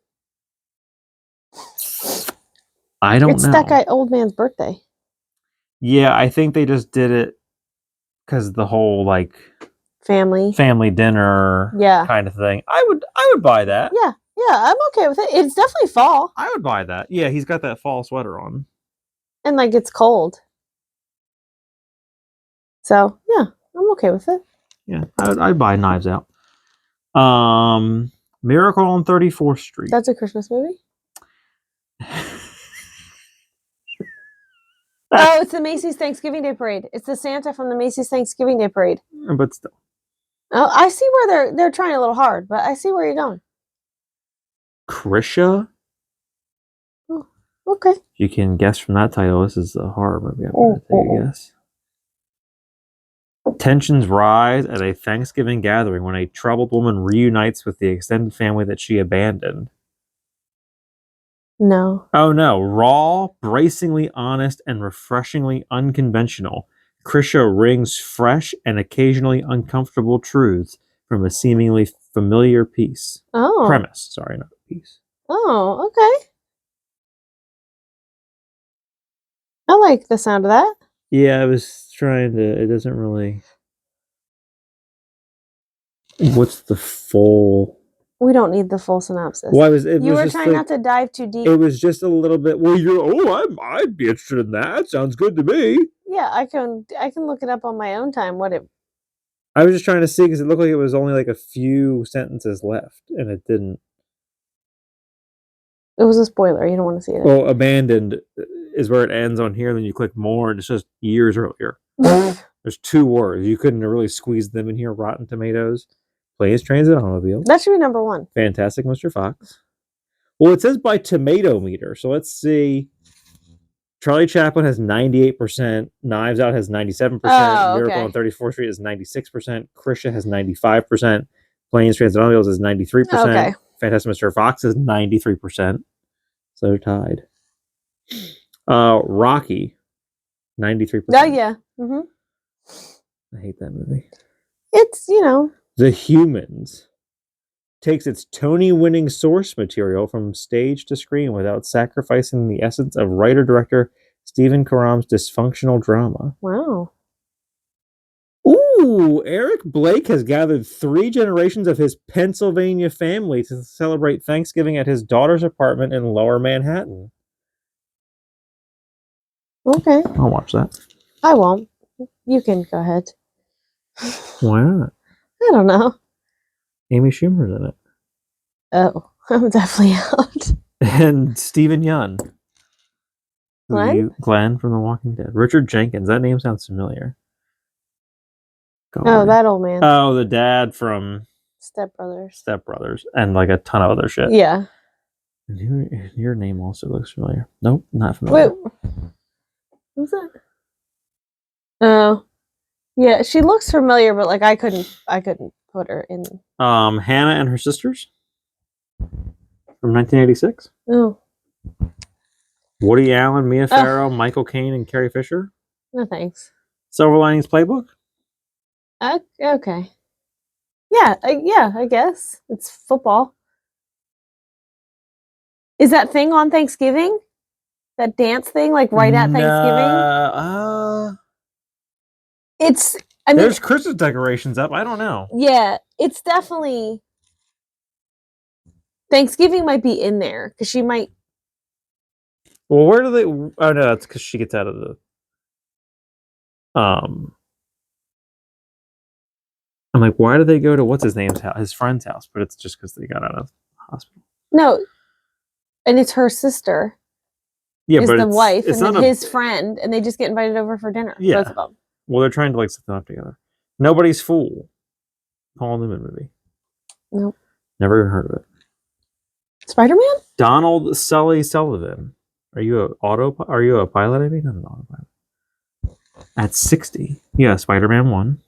I don't know. It's that guy old man's birthday. Yeah, I think they just did it because the whole like family dinner kind of thing. I would buy that. Yeah, I'm okay with it. It's definitely fall. I would buy that. Yeah, he's got that fall sweater on. And like it's cold. So yeah, I'm okay with it. Yeah, I'd buy Knives Out. Miracle on 34th Street. That's a Christmas movie? Oh, it's the Macy's Thanksgiving Day Parade. It's the Santa from the Macy's Thanksgiving Day Parade. But still. Oh, I see where they're trying a little hard, but I see where you're going. Krisha? Oh, okay. You can guess from that title, this is a horror movie. I'm going to take a guess. Tensions rise at a Thanksgiving gathering when a troubled woman reunites with the extended family that she abandoned. No. Oh no. Raw, bracingly honest, and refreshingly unconventional, Krisha wrings fresh and occasionally uncomfortable truths from a seemingly familiar premise. Sorry, not piece. Oh, okay. I like the sound of that. Yeah, I was trying to. It doesn't really. What's the full? We don't need the full synopsis. Well, it you was were just trying not to dive too deep. It was just a little bit. Well, I'd be interested in that. Sounds good to me. Yeah, I can look it up on my own time. I was just trying to see because it looked like it was only like a few sentences left, and it didn't. It was a spoiler. You don't want to see it. Well, abandoned is where it ends on here. Then you click more, and it's just years earlier. There's 2 words. You couldn't really squeeze them in here. Rotten Tomatoes, Planes, Trains, and Automobiles. That should be number 1. Fantastic Mr. Fox. Well, it says by tomato meter. So let's see. Charlie Chaplin has 98%. Knives Out has 97%. Miracle on 34th Street is 96%. Krisha has 95%. Planes, Trains, and Automobiles is 93%. Okay. Fantastic Mr. Fox is 93%. So they're tied. Rocky, 93%. Oh, yeah. Mm-hmm. I hate that movie. It's, The Humans takes its Tony-winning source material from stage to screen without sacrificing the essence of writer-director Stephen Karam's dysfunctional drama. Wow. Ooh, Eric Blake has gathered 3 generations of his Pennsylvania family to celebrate Thanksgiving at his daughter's apartment in Lower Manhattan. Okay. I'll watch that. I won't. You can go ahead. Why not? I don't know. Amy Schumer's in it. Oh, I'm definitely out. And Stephen Yun. Glenn from The Walking Dead. Richard Jenkins. That name sounds familiar. That old man. Oh, the dad from Step Brothers. And like a ton of other shit. Yeah. And your name also looks familiar. Nope, not familiar. Wait. Who's that? Oh. Yeah, she looks familiar, but like I couldn't put her in. Hannah and Her Sisters from 1986. Oh. Woody Allen, Mia Farrow, Michael Caine, and Carrie Fisher. No thanks. Silver Linings Playbook. Okay. Yeah, I guess it's football. Is that thing on Thanksgiving? That dance thing, like right at Thanksgiving? It's. I mean, there's Christmas decorations up. I don't know. Yeah, it's definitely. Thanksgiving might be in there because she might. Well, where do they? Oh no, that's because she gets out of the. I'm like, why do they go to what's his name's house, his friend's house? But it's just because they got out of the hospital. No, and it's her sister. Yeah, is but the wife it's and then his friend, and they just get invited over for dinner. Yeah. Both of them. Well, they're trying to like set them up together. Nobody's Fool. Paul Newman movie. Nope. Never even heard of it. Spider-Man? Donald Sully Sullivan. Are you a pilot? I mean, not an autopilot. At 60. Yeah, Spider-Man 1.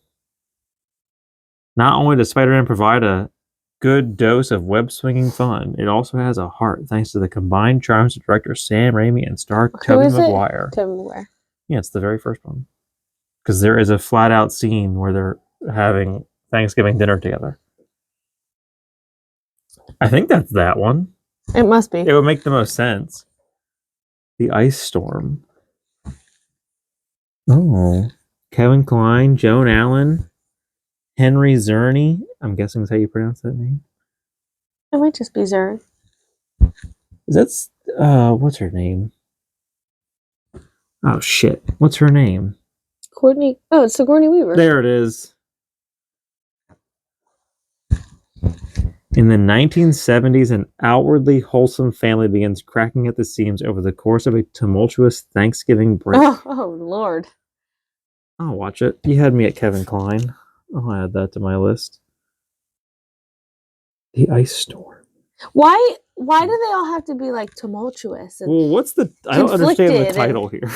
Not only does Spider-Man provide a good dose of web-swinging fun, it also has a heart thanks to the combined charms of director Sam Raimi and star Tobey Maguire. Tobey Maguire. Yeah, it's the very first one. Because there is a flat-out scene where they're having Thanksgiving dinner together. I think that's that one. It must be. It would make the most sense. The Ice Storm. Oh. Kevin Kline, Joan Allen, Henry Czerny. I'm guessing is how you pronounce that name. It might just be Zern. Is what's her name? Oh shit. What's her name? Courtney. Oh, it's Sigourney Weaver. There it is. In the 1970s, an outwardly wholesome family begins cracking at the seams over the course of a tumultuous Thanksgiving break. Oh Lord. I'll watch it. You had me at Kevin Kline. I'll add that to my list. The Ice Storm. Why do they all have to be like tumultuous? Well, what's the... I don't understand the title here.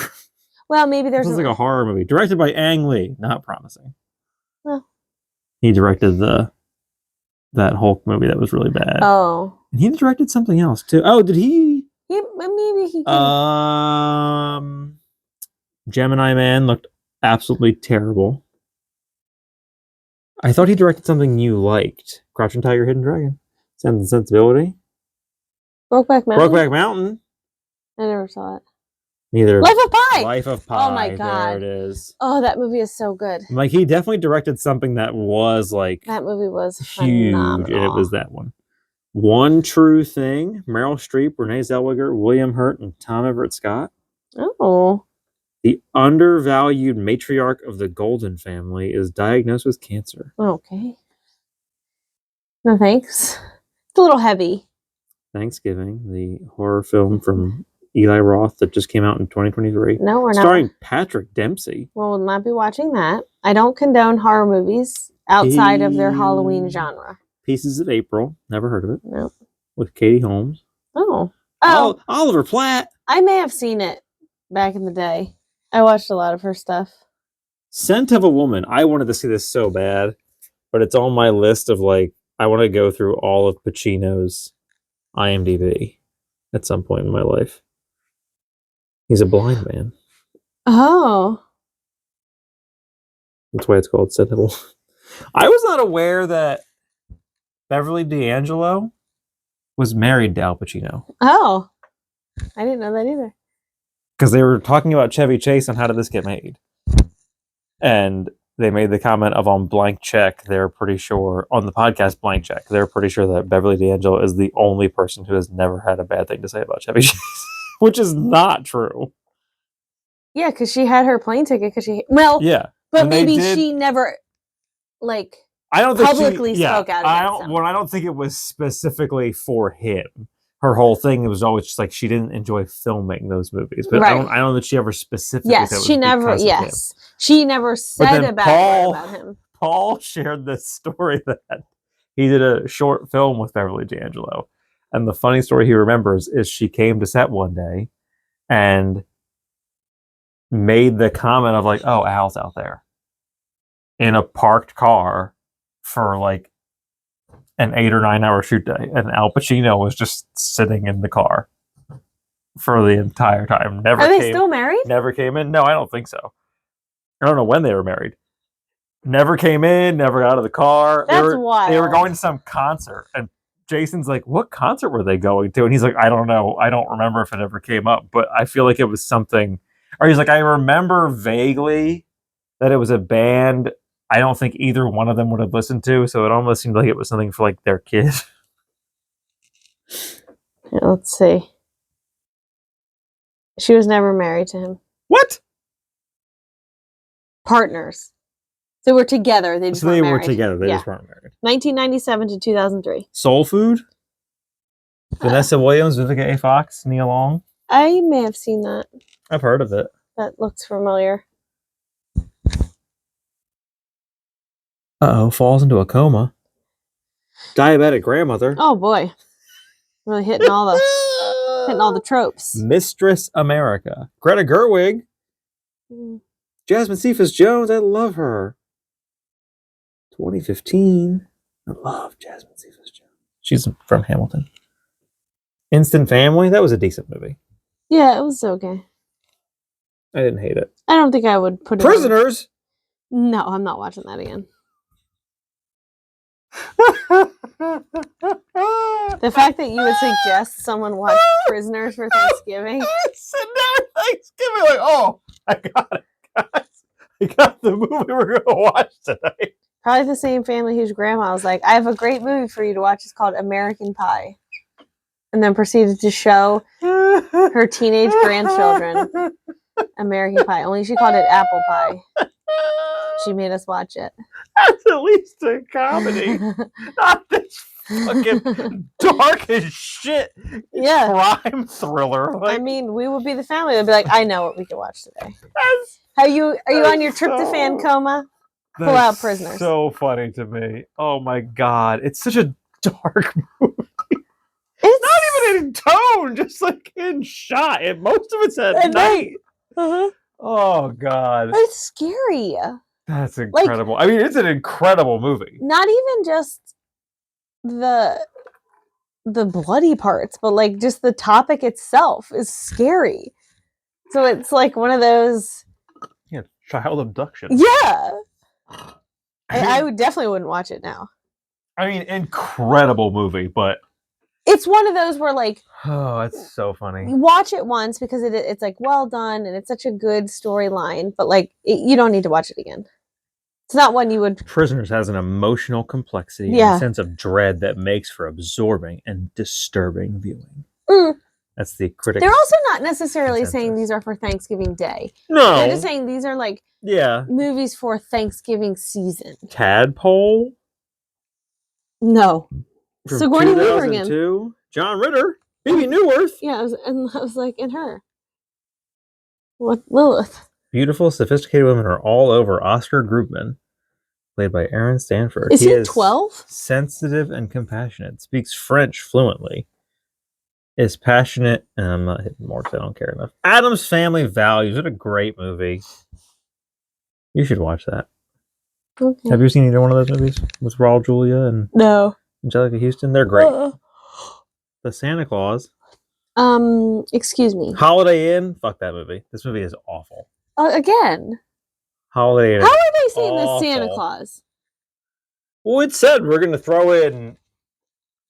Well, maybe there's... Sounds like a horror movie. Directed by Ang Lee. Not promising. Well. He directed that Hulk movie that was really bad. Oh. And he directed something else too. Oh, did he? Maybe he can. Gemini Man looked absolutely terrible. I thought he directed something you liked. Crouching Tiger, Hidden Dragon. Sense and Sensibility. Brokeback Mountain. Brokeback Mountain. I never saw it. Neither. Life of Pi. Life of Pi. Oh my god. There it is. Oh, that movie is so good. Like, he definitely directed something that was like that movie was huge, phenomenal. and it was that one. One True Thing. Meryl Streep, Renee Zellweger, William Hurt, and Tom Everett Scott. Oh. The undervalued matriarch of the Golden family is diagnosed with cancer. Okay. No thanks. It's a little heavy. Thanksgiving, the horror film from Eli Roth that just came out in 2023. No, we're not. Starring Patrick Dempsey. We'll not be watching that. I don't condone horror movies outside of their Halloween genre. Pieces of April. Never heard of it. Nope. With Katie Holmes. Oh. Oliver Platt. I may have seen it back in the day. I watched a lot of her stuff. Scent of a Woman. I wanted to see this so bad, but it's on my list of like, I want to go through all of Pacino's IMDb at some point in my life. He's a blind man. Oh. That's why it's called Scent of a Woman. I was not aware that Beverly D'Angelo was married to Al Pacino. Oh. I didn't know that either. Because they were talking about Chevy Chase and how did this get made. And they made the comment of on Blank Check, they're pretty sure, on the podcast Blank Check, they're pretty sure that Beverly D'Angelo is the only person who has never had a bad thing to say about Chevy Chase. Which is not true. Yeah, because she had her plane ticket because she... Well, yeah, but maybe she never, like, I don't think publicly spoke out against him. I don't think it was specifically for him. Her whole thing was always just like she didn't enjoy filming those movies. But right. I don't know that she ever specifically said she never she never said about him. Paul shared this story that he did a short film with Beverly D'Angelo. And the funny story he remembers is she came to set one day and made the comment of like, oh, Al's out there in a parked car for like an 8 or 9 hour shoot day, and Al Pacino was just sitting in the car for the entire time. Are they still married? Never came in. No, I don't think so. I don't know when they were married. Never came in. Never got out of the car. That's wild. They were going to some concert, and Jason's like, "What concert were they going to?" And he's like, "I don't know. I don't remember if it ever came up, but I feel like it was something." Or he's like, "I remember vaguely that it was a band I don't think either one of them would have listened to, so it almost seemed like it was something for like their kid." Yeah, let's see. She was never married to him. What? Partners. They were together. They just weren't married. Were together. They just weren't married. 1997 to 2003. Soul Food? Vanessa Williams, Vivica A. Fox, Nia Long? I may have seen that. I've heard of it. That looks familiar. Uh-oh, falls into a coma. Diabetic grandmother. Oh boy. Really hitting all the tropes. Mistress America. Greta Gerwig. Jasmine Cephas Jones. I love her. 2015. I love Jasmine Cephas Jones. She's from Hamilton. Instant Family. That was a decent movie. Yeah, it was okay. I didn't hate it. I don't think I would put it Prisoners. No, I'm not watching that again. The fact that you would suggest someone watch Prisoners for Thanksgiving. Sitting there Thanksgiving like, oh, I got it, guys. I got the movie we're going to watch tonight. Probably the same family whose grandma was like, I have a great movie for you to watch. It's called American Pie. And then proceeded to show her teenage grandchildren American Pie. Only she called it apple pie. She made us watch it. That's at least a comedy. Not this fucking dark as shit crime thriller. Like, I mean, we would be the family that would be like, I know what we could watch today. Are you on your tryptophan coma? Pull out Prisoners. So funny to me. Oh my god. It's such a dark movie. It's not even in tone, just like in shot. And most of it's at night. Uh-huh. Oh god. It's scary. That's incredible. I mean, it's an incredible movie. Not even just the bloody parts, but like just the topic itself is scary. So it's like one of those. Yeah, child abduction. Yeah. I would definitely wouldn't watch it now. I mean, incredible movie, but it's one of those where like, oh, it's so funny. You watch it once because it's like well done and it's such a good storyline, but like you don't need to watch it again. It's not one you would. Prisoners has an emotional complexity and a sense of dread that makes for absorbing and disturbing viewing. That's the critics. They're also not necessarily saying these are for Thanksgiving Day. No. They're just saying these are like movies for Thanksgiving season. Tadpole? No. From Sigourney Weaver again. John Ritter. Phoebe Newworth. Yeah, I was like, in her. What Lilith? Beautiful, sophisticated women are all over Oscar Grubman, played by Aaron Stanford. Is he 12? Sensitive and compassionate. Speaks French fluently. Is passionate, and I'm not hitting more because I don't care enough. Addams Family Values. What a great movie. You should watch that. Okay. Have you seen either one of those movies with Raul Julia and Angelica Houston? They're great. The Santa Claus. Excuse me. Holiday Inn. Fuck that movie. This movie is awful. Again. Holiday Inn. How are they saying the Santa Claus? Well, it said we're going to throw in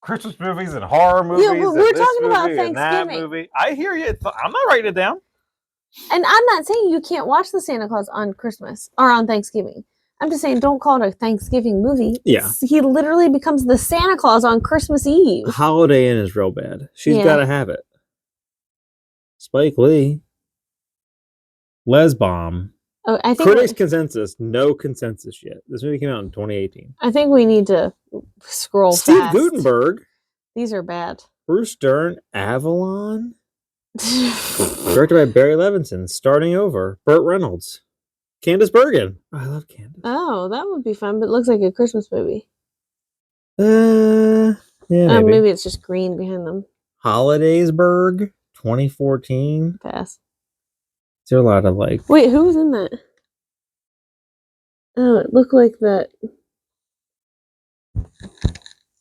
Christmas movies and horror movies. Yeah, we're talking about Thanksgiving. That movie. I hear you. I'm not writing it down. And I'm not saying you can't watch the Santa Claus on Christmas or on Thanksgiving. I'm just saying don't call it a Thanksgiving movie. Yeah. He literally becomes the Santa Claus on Christmas Eve. Holiday Inn is real bad. She's got to have it. Spike Lee. Les Bomb. Oh, I think Critics' consensus. No consensus yet. This movie came out in 2018. I think we need to scroll Steve fast. Guttenberg. These are bad. Bruce Dern. Avalon. Directed by Barry Levinson. Starting Over. Burt Reynolds. Candice Bergen. Oh, I love Candice. Oh, that would be fun, but it looks like a Christmas movie. Yeah, maybe it's just green behind them. Holidaysburg, 2014. Pass. Is there a lot of like... Wait, who was in that? Oh, it looked like that.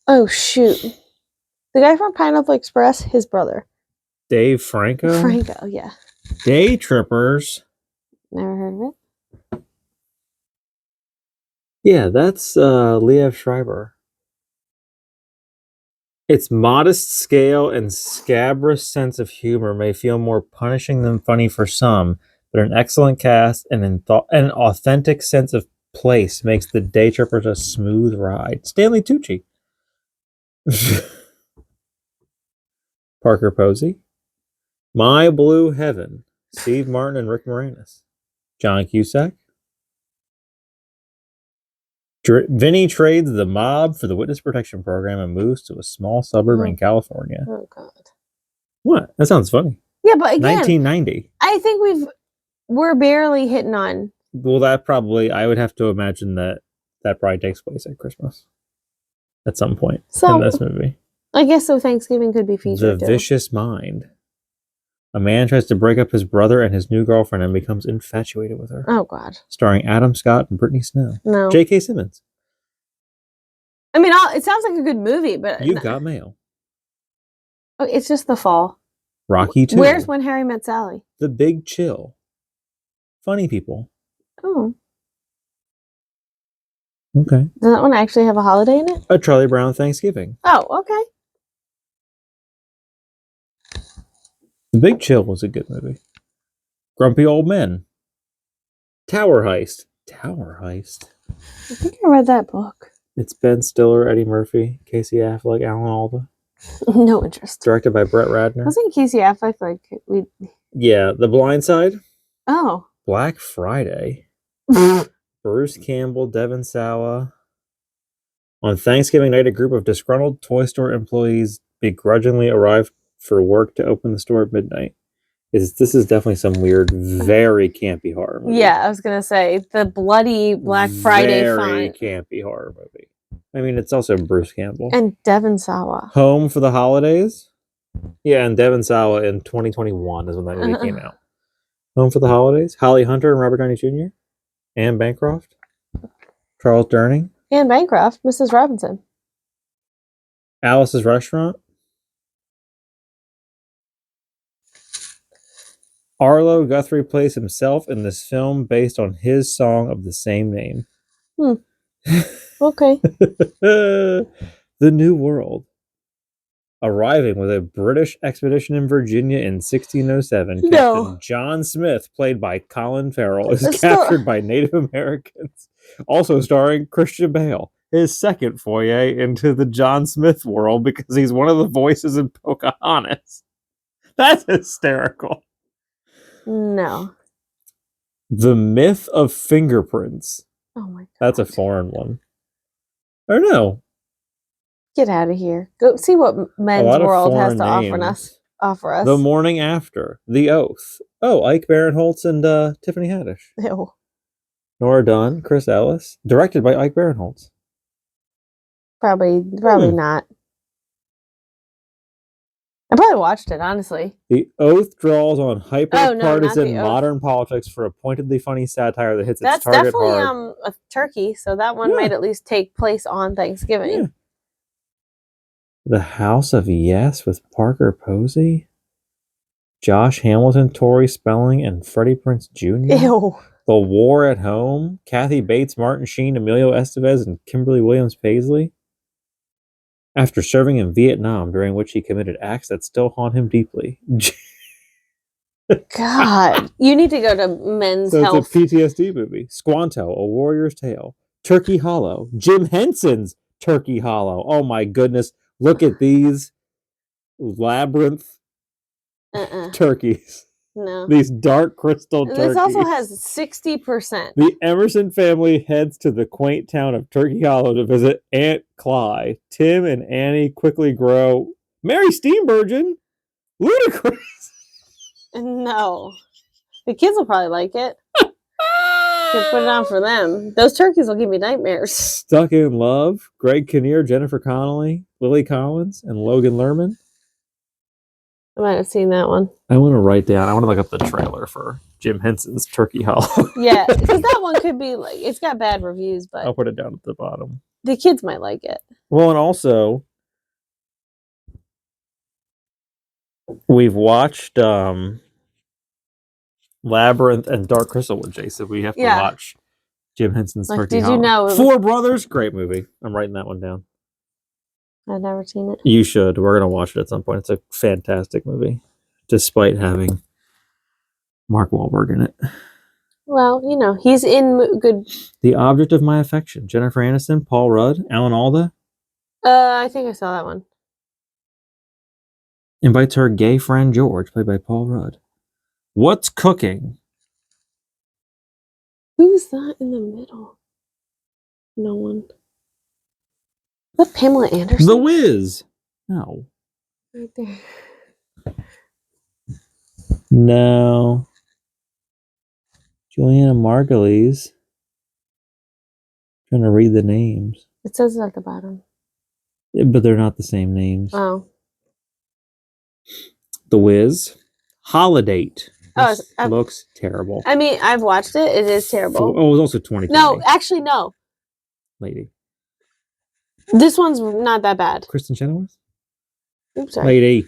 Oh, shoot. The guy from Pineapple Express, his brother. Dave Franco? Franco, yeah. Day Trippers. Never heard of it. Yeah, that's Liev Schreiber. Its modest scale and scabrous sense of humor may feel more punishing than funny for some, but an excellent cast and an authentic sense of place makes the Day Trippers a smooth ride. Stanley Tucci. Parker Posey. My Blue Heaven. Steve Martin and Rick Moranis. John Cusack. Vinny trades the mob for the witness protection program and moves to a small suburb in California. Oh, God. What? That sounds funny. Yeah, but again, 1990. I think we're barely hitting on. Well, that probably, I would have to imagine that probably takes place at Christmas at some point in this movie. I guess so. Thanksgiving could be featured. The Vicious Mind. A man tries to break up his brother and his new girlfriend and becomes infatuated with her. Oh, God. Starring Adam Scott and Brittany Snow. No. J.K. Simmons. I mean, it sounds like a good movie, but... You've Got Mail. Oh, it's just the fall. Rocky 2. Where's When Harry Met Sally? The Big Chill. Funny People. Oh. Okay. Does that one actually have a holiday in it? A Charlie Brown Thanksgiving. Oh, okay. The Big Chill was a good movie. Grumpy Old Men. Tower Heist. Tower Heist. I think I read that book. It's Ben Stiller, Eddie Murphy, Casey Affleck, Alan Alda. No interest. Directed by Brett Ratner. Wasn't Casey Affleck like we? Yeah, The Blind Side. Oh. Black Friday. Bruce Campbell, Devon Sawa. On Thanksgiving night, a group of disgruntled toy store employees begrudgingly arrive for work to open the store at midnight. This is definitely some weird, very campy horror movie. Yeah, I was gonna say the bloody Black Friday very campy horror movie. I mean, it's also Bruce Campbell and Devon Sawa. Home for the Holidays. Yeah, and Devon Sawa in 2021 is when that movie came out. Home for the Holidays. Holly Hunter and Robert Downey Jr. Anne Bancroft. Charles Durning. Anne Bancroft, Mrs. Robinson. Alice's Restaurant. Arlo Guthrie plays himself in this film based on his song of the same name. Okay. The New World. Arriving with a British expedition in Virginia in 1607, Captain John Smith, played by Colin Farrell, is captured by Native Americans. Also starring Christian Bale. His second foray into the John Smith world because he's one of the voices in Pocahontas. That's hysterical. No. The Myth of Fingerprints. Oh my God. That's a foreign one. Or no. Get out of here. Go see what Men's World has to offer us. The Morning After. The Oath. Oh, Ike Barinholtz and Tiffany Haddish. Ew. Nora Dunn, Chris Ellis. Directed by Ike Barinholtz. Probably not. I probably watched it, honestly. The Oath draws on hyper-partisan modern politics for a pointedly funny satire that hits its target hard. That's definitely a turkey, so that one might at least take place on Thanksgiving. Yeah. The House of Yes with Parker Posey, Josh Hamilton, Tori Spelling, and Freddie Prinze Jr. Ew. The War at Home, Kathy Bates, Martin Sheen, Emilio Estevez, and Kimberly Williams Paisley. After serving in Vietnam, during which he committed acts that still haunt him deeply. God, you need to go to Men's Health. It's a PTSD movie. Squanto, A Warrior's Tale. Turkey Hollow. Jim Henson's Turkey Hollow. Oh my goodness. Look at these labyrinth turkeys. No. These dark crystal turkeys. This also has 60%. The Emerson family heads to the quaint town of Turkey Hollow to visit Aunt Cly. Tim and Annie quickly grow. Mary Steenburgen? Ludicrous. No. The kids will probably like it. Just put it on for them. Those turkeys will give me nightmares. Stuck in Love, Greg Kinnear, Jennifer Connelly, Lily Collins, and Logan Lerman. I might have seen that one. I want to look up the trailer for Jim Henson's Turkey Hollow. Yeah, because that one could be like, it's got bad reviews, but I'll put it down at the bottom. The kids might like it. Well, and also, we've watched Labyrinth and Dark Crystal with Jason. We have to watch Jim Henson's Turkey Hollow. Did you know? Four Brothers, great movie. I'm writing that one down. I've never seen it. You should. We're going to watch it at some point. It's a fantastic movie, despite having Mark Wahlberg in it. Well, you know, he's in good... The Object of My Affection. Jennifer Aniston, Paul Rudd, Alan Alda. I think I saw that one. Invites her gay friend George, played by Paul Rudd. What's Cooking? Who's that in the middle? No one. Is that Pamela Anderson? The Wiz. No. Right there. No. Juliana Margulies. Trying to read the names. It says it at the bottom. Yeah, but they're not the same names. Oh. The Wiz. Holiday. Oh, looks terrible. I mean, I've watched it. It is terrible. Oh, it was also 2020. No, actually, no. Lady. This one's not that bad. Kristen Chenoweth? Oops, sorry. Lady.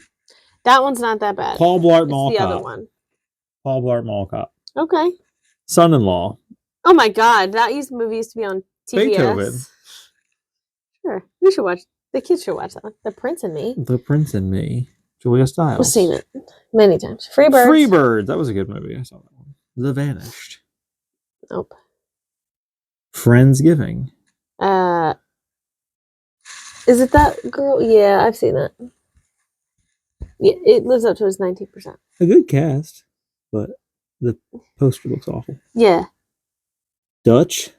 That one's not that bad. Paul Blart Mall Cop. The other one. Paul Blart Mall Cop. Okay. Son-in-Law. Oh my God, that movie used to be on TBS. Beethoven. Sure, we should watch. The kids should watch that one. The Prince and Me. The Prince and Me. Julia Stiles. I've seen it many times. Free Birds. Free Birds. That was a good movie. I saw that one. The Vanished. Nope. Friendsgiving. Is it that girl? Yeah, I've seen that. Yeah, it lives up to its 19%. A good cast, but the poster looks awful. Yeah. Dutch.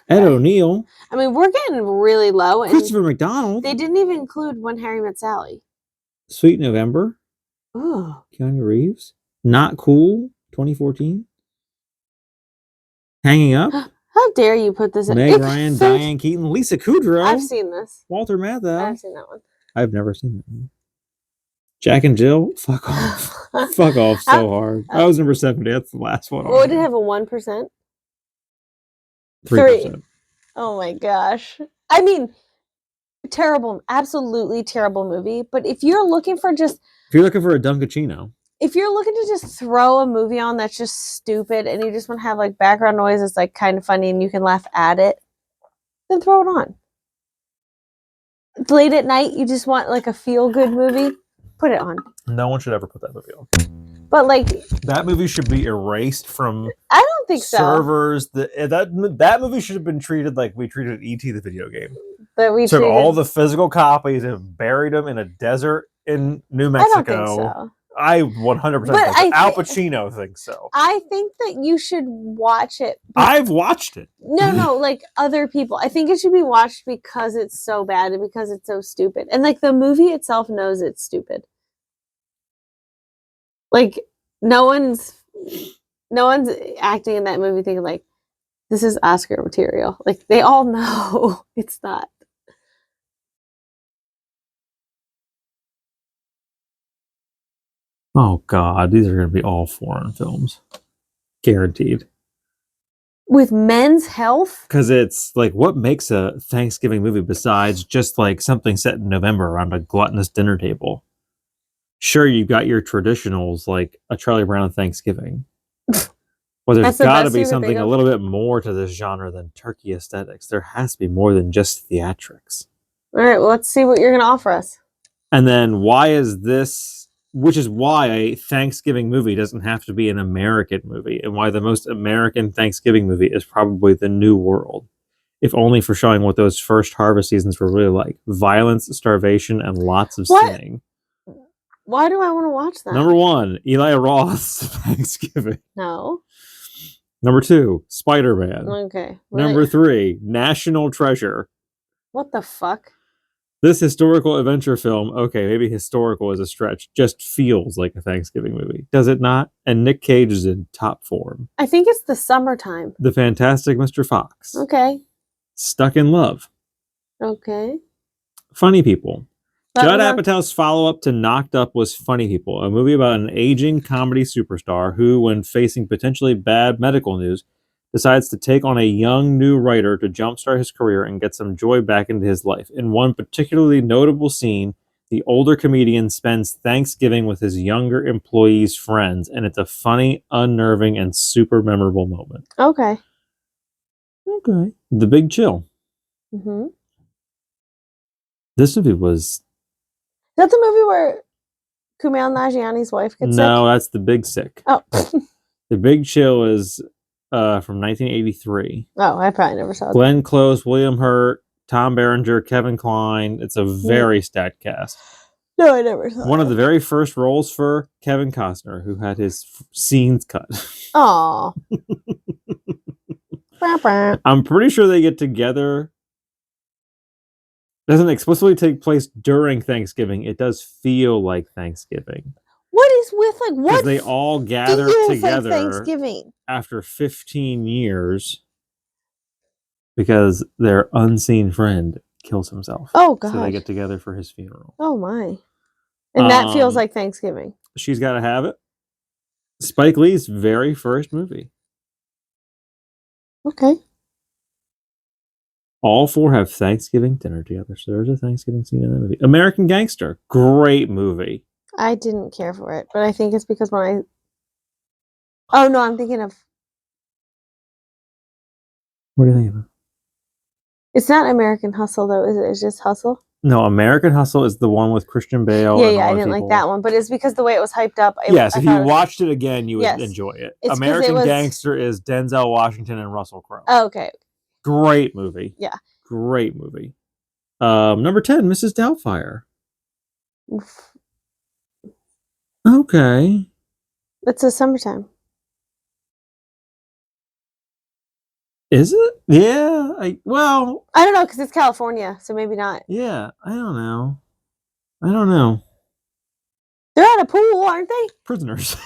Ed O'Neill. I mean, we're getting really low. And Christopher McDonald. They didn't even include When Harry Met Sally. Sweet November. Ooh. Keanu Reeves. Not Cool. 2014. Hanging Up. How dare you put this in? Meg Ryan, Diane Keaton, Lisa Kudrow. I've seen this. Walter Matthau. I've seen that one. I've never seen that one. Jack and Jill. Fuck off. Fuck off so hard. I was number 70. That's the last one. What did it have, a 1%? 3%. Oh my gosh. I mean, terrible, absolutely terrible movie. But if you're looking for a Dunkachino, if you're looking to just throw a movie on that's just stupid and you just want to have like background noise that's like kind of funny and you can laugh at it, then throw it on. Late at night, you just want like a feel good movie, put it on. no one should ever put that movie on. But like that movie should be erased from I don't think servers. That movie should have been treated like we treated E.T. the video game. That we took treated... all the physical copies and buried them in a desert in New Mexico. I don't think so. I 100% think Al Pacino thinks so. I think that you should watch it. I've watched it. No, like other people. I think it should be watched because it's so bad and because it's so stupid. And like the movie itself knows it's stupid. Like no one's acting in that movie thinking like this is Oscar material. Like they all know it's not. Oh God, these are going to be all foreign films, guaranteed. With men's health? Because it's like, what makes a Thanksgiving movie besides just like something set in November around a gluttonous dinner table? Sure, you've got your traditionals like a Charlie Brown Thanksgiving. Well, there's got to be something a little bit more to this genre than turkey aesthetics. There has to be more than just theatrics. All right, well, let's see what you're going to offer us. And then why is this... Which is why a Thanksgiving movie doesn't have to be an American movie, and why the most American Thanksgiving movie is probably The New World, if only for showing what those first harvest seasons were really like. Violence, starvation, and lots of sinning. Why do I want to watch that? Number 1, Eli Roth's Thanksgiving. No. Number 2, Spider-Man. Okay. Number 3, National Treasure. What the fuck? This historical adventure film, okay, maybe historical is a stretch, just feels like a Thanksgiving movie. Does it not? And Nick Cage is in top form. I think it's the summertime. The Fantastic Mr. Fox. Okay. Stuck in Love. Okay. Funny People. Judd Apatow's follow-up to Knocked Up was Funny People, a movie about an aging comedy superstar who, when facing potentially bad medical news, decides to take on a young new writer to jumpstart his career and get some joy back into his life. In one particularly notable scene, the older comedian spends Thanksgiving with his younger employees' friends, and it's a funny, unnerving, and super memorable moment. Okay. The Big Chill. Mm-hmm. This movie was... Is that the movie where Kumail Nanjiani's wife gets sick? No, that's The Big Sick. Oh. The Big Chill is... from 1983. Oh, I probably never saw it. Glenn Close, William Hurt, Tom Berenger, Kevin Kline. It's a very stacked cast. No, I never saw it. One of the very first roles for Kevin Costner, who had his scenes cut. Aw. I'm pretty sure they get together. It doesn't explicitly take place during Thanksgiving. It does feel like Thanksgiving. What is with like what? Because they all gather together like Thanksgiving after 15 years because their unseen friend kills himself. Oh God! So they get together for his funeral. Oh my! And that feels like Thanksgiving. She's Gotta Have It. Spike Lee's very first movie. Okay. All 4 have Thanksgiving dinner together. So there's a Thanksgiving scene in that movie. American Gangster. Great movie. I didn't care for it, but I think it's because when Oh no, I'm thinking of... What do you think of? It's not American Hustle though, is it? It's just Hustle? No, American Hustle is the one with Christian Bale. Yeah, I didn't like that one, but it's because the way it was hyped up. Yes, if you watched it again, you would enjoy it. American Gangster is Denzel Washington and Russell Crowe. Oh, okay. Great movie. Yeah. Great movie. Number 10, Mrs. Doubtfire. Oof. Okay. It's the summertime. Is it? Yeah. I don't know, because it's California, so maybe not. Yeah, I don't know. They're at a pool, aren't they? Prisoners.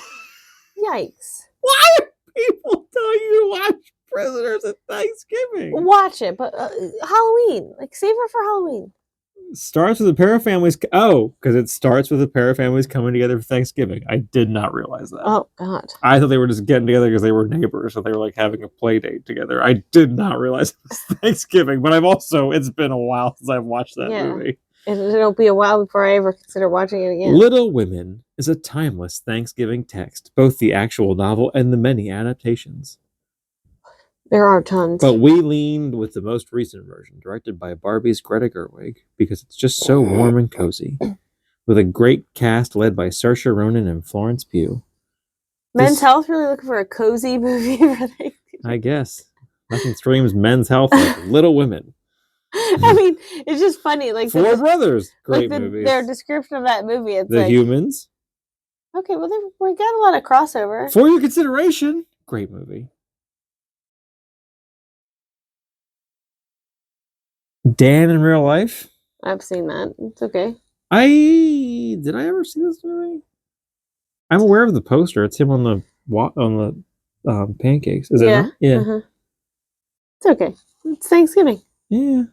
Yikes. Why are people telling you to watch Prisoners at Thanksgiving? Watch it, but Halloween. Like, save her for Halloween. Starts with a pair of families. Oh, because it starts with a pair of families coming together for Thanksgiving. I did not realize that. Oh God. I thought they were just getting together because they were neighbors, so they were like having a play date together. I did not realize it was Thanksgiving, but it's been a while since I've watched that movie. It'll be a while before I ever consider watching it again. Little Women is a timeless Thanksgiving text, both the actual novel and the many adaptations. There are tons. But we leaned with the most recent version, directed by Barbie's Greta Gerwig, because it's just so warm and cozy, with a great cast led by Saoirse Ronan and Florence Pugh. Men's Health really looking for a cozy movie for Thanksgiving. I guess. Nothing screams Men's Health like Little Women. I mean, it's just funny. Like Four Brothers, great movies. Their description of that movie, it's The like, Humans. Okay, well, we got a lot of crossover. For Your Consideration, great movie. Dan in Real Life. I've seen that. It's okay. Did I ever see this movie? I'm aware of the poster. It's him on the pancakes. Is it not? Yeah. Uh-huh. It's okay. It's Thanksgiving. Yeah.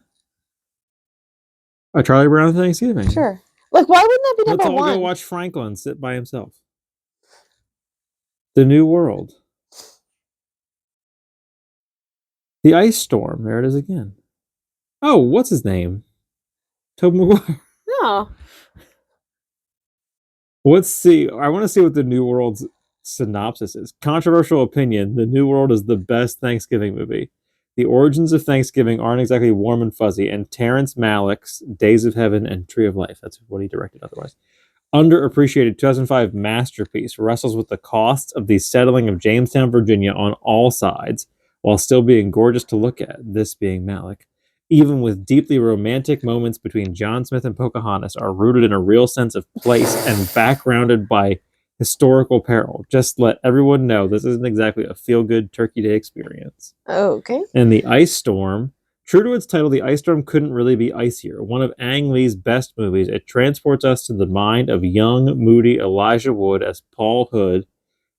A Charlie Brown Thanksgiving. Sure. Like, why wouldn't that be number one? Let's all go watch Franklin sit by himself. The New World. The Ice Storm. There it is again. Oh, what's his name? Tobey Maguire. No. Let's see. I want to see what the New World's synopsis is. Controversial opinion. The New World is the best Thanksgiving movie. The origins of Thanksgiving aren't exactly warm and fuzzy, and Terrence Malick's Days of Heaven and Tree of Life, that's what he directed otherwise, underappreciated 2005 masterpiece wrestles with the costs of the settling of Jamestown, Virginia on all sides, while still being gorgeous to look at, this being Malick. Even with deeply romantic moments between John Smith and Pocahontas are rooted in a real sense of place and backgrounded by historical peril. Just let everyone know this isn't exactly a feel-good Turkey Day experience. Okay. And The Ice Storm, true to its title, The Ice Storm couldn't really be icier. One of Ang Lee's best movies, it transports us to the mind of young, moody Elijah Wood as Paul Hood,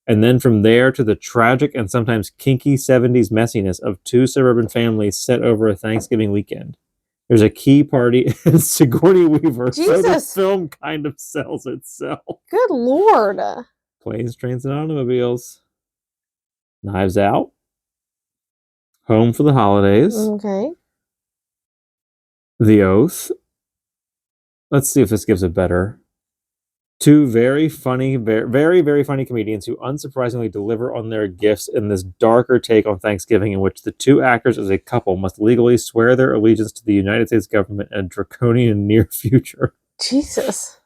and then from there to the tragic and sometimes kinky 70s messiness of two suburban families set over a Thanksgiving weekend. There's a key party and Sigourney Weaver, Jesus. So the film kind of sells itself. Good Lord. Planes, Trains, and Automobiles. Knives Out. Home for the Holidays. Okay. The Oath. Let's see if this gives a better. Two very funny, very, very funny comedians who unsurprisingly deliver on their gifts in this darker take on Thanksgiving, in which the two actors as a couple must legally swear their allegiance to the United States government in a draconian near future. Jesus.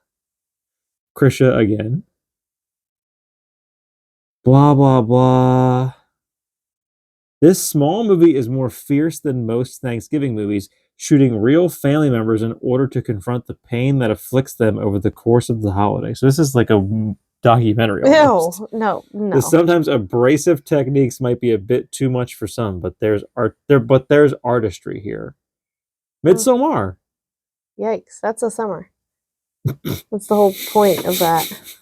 Krisha again. Blah, blah, blah. This small movie is more fierce than most Thanksgiving movies, shooting real family members in order to confront the pain that afflicts them over the course of the holiday. So this is like a documentary. No. The sometimes abrasive techniques might be a bit too much for some, but there's artistry here. Midsommar. Yikes, that's a summer. That's the whole point of that.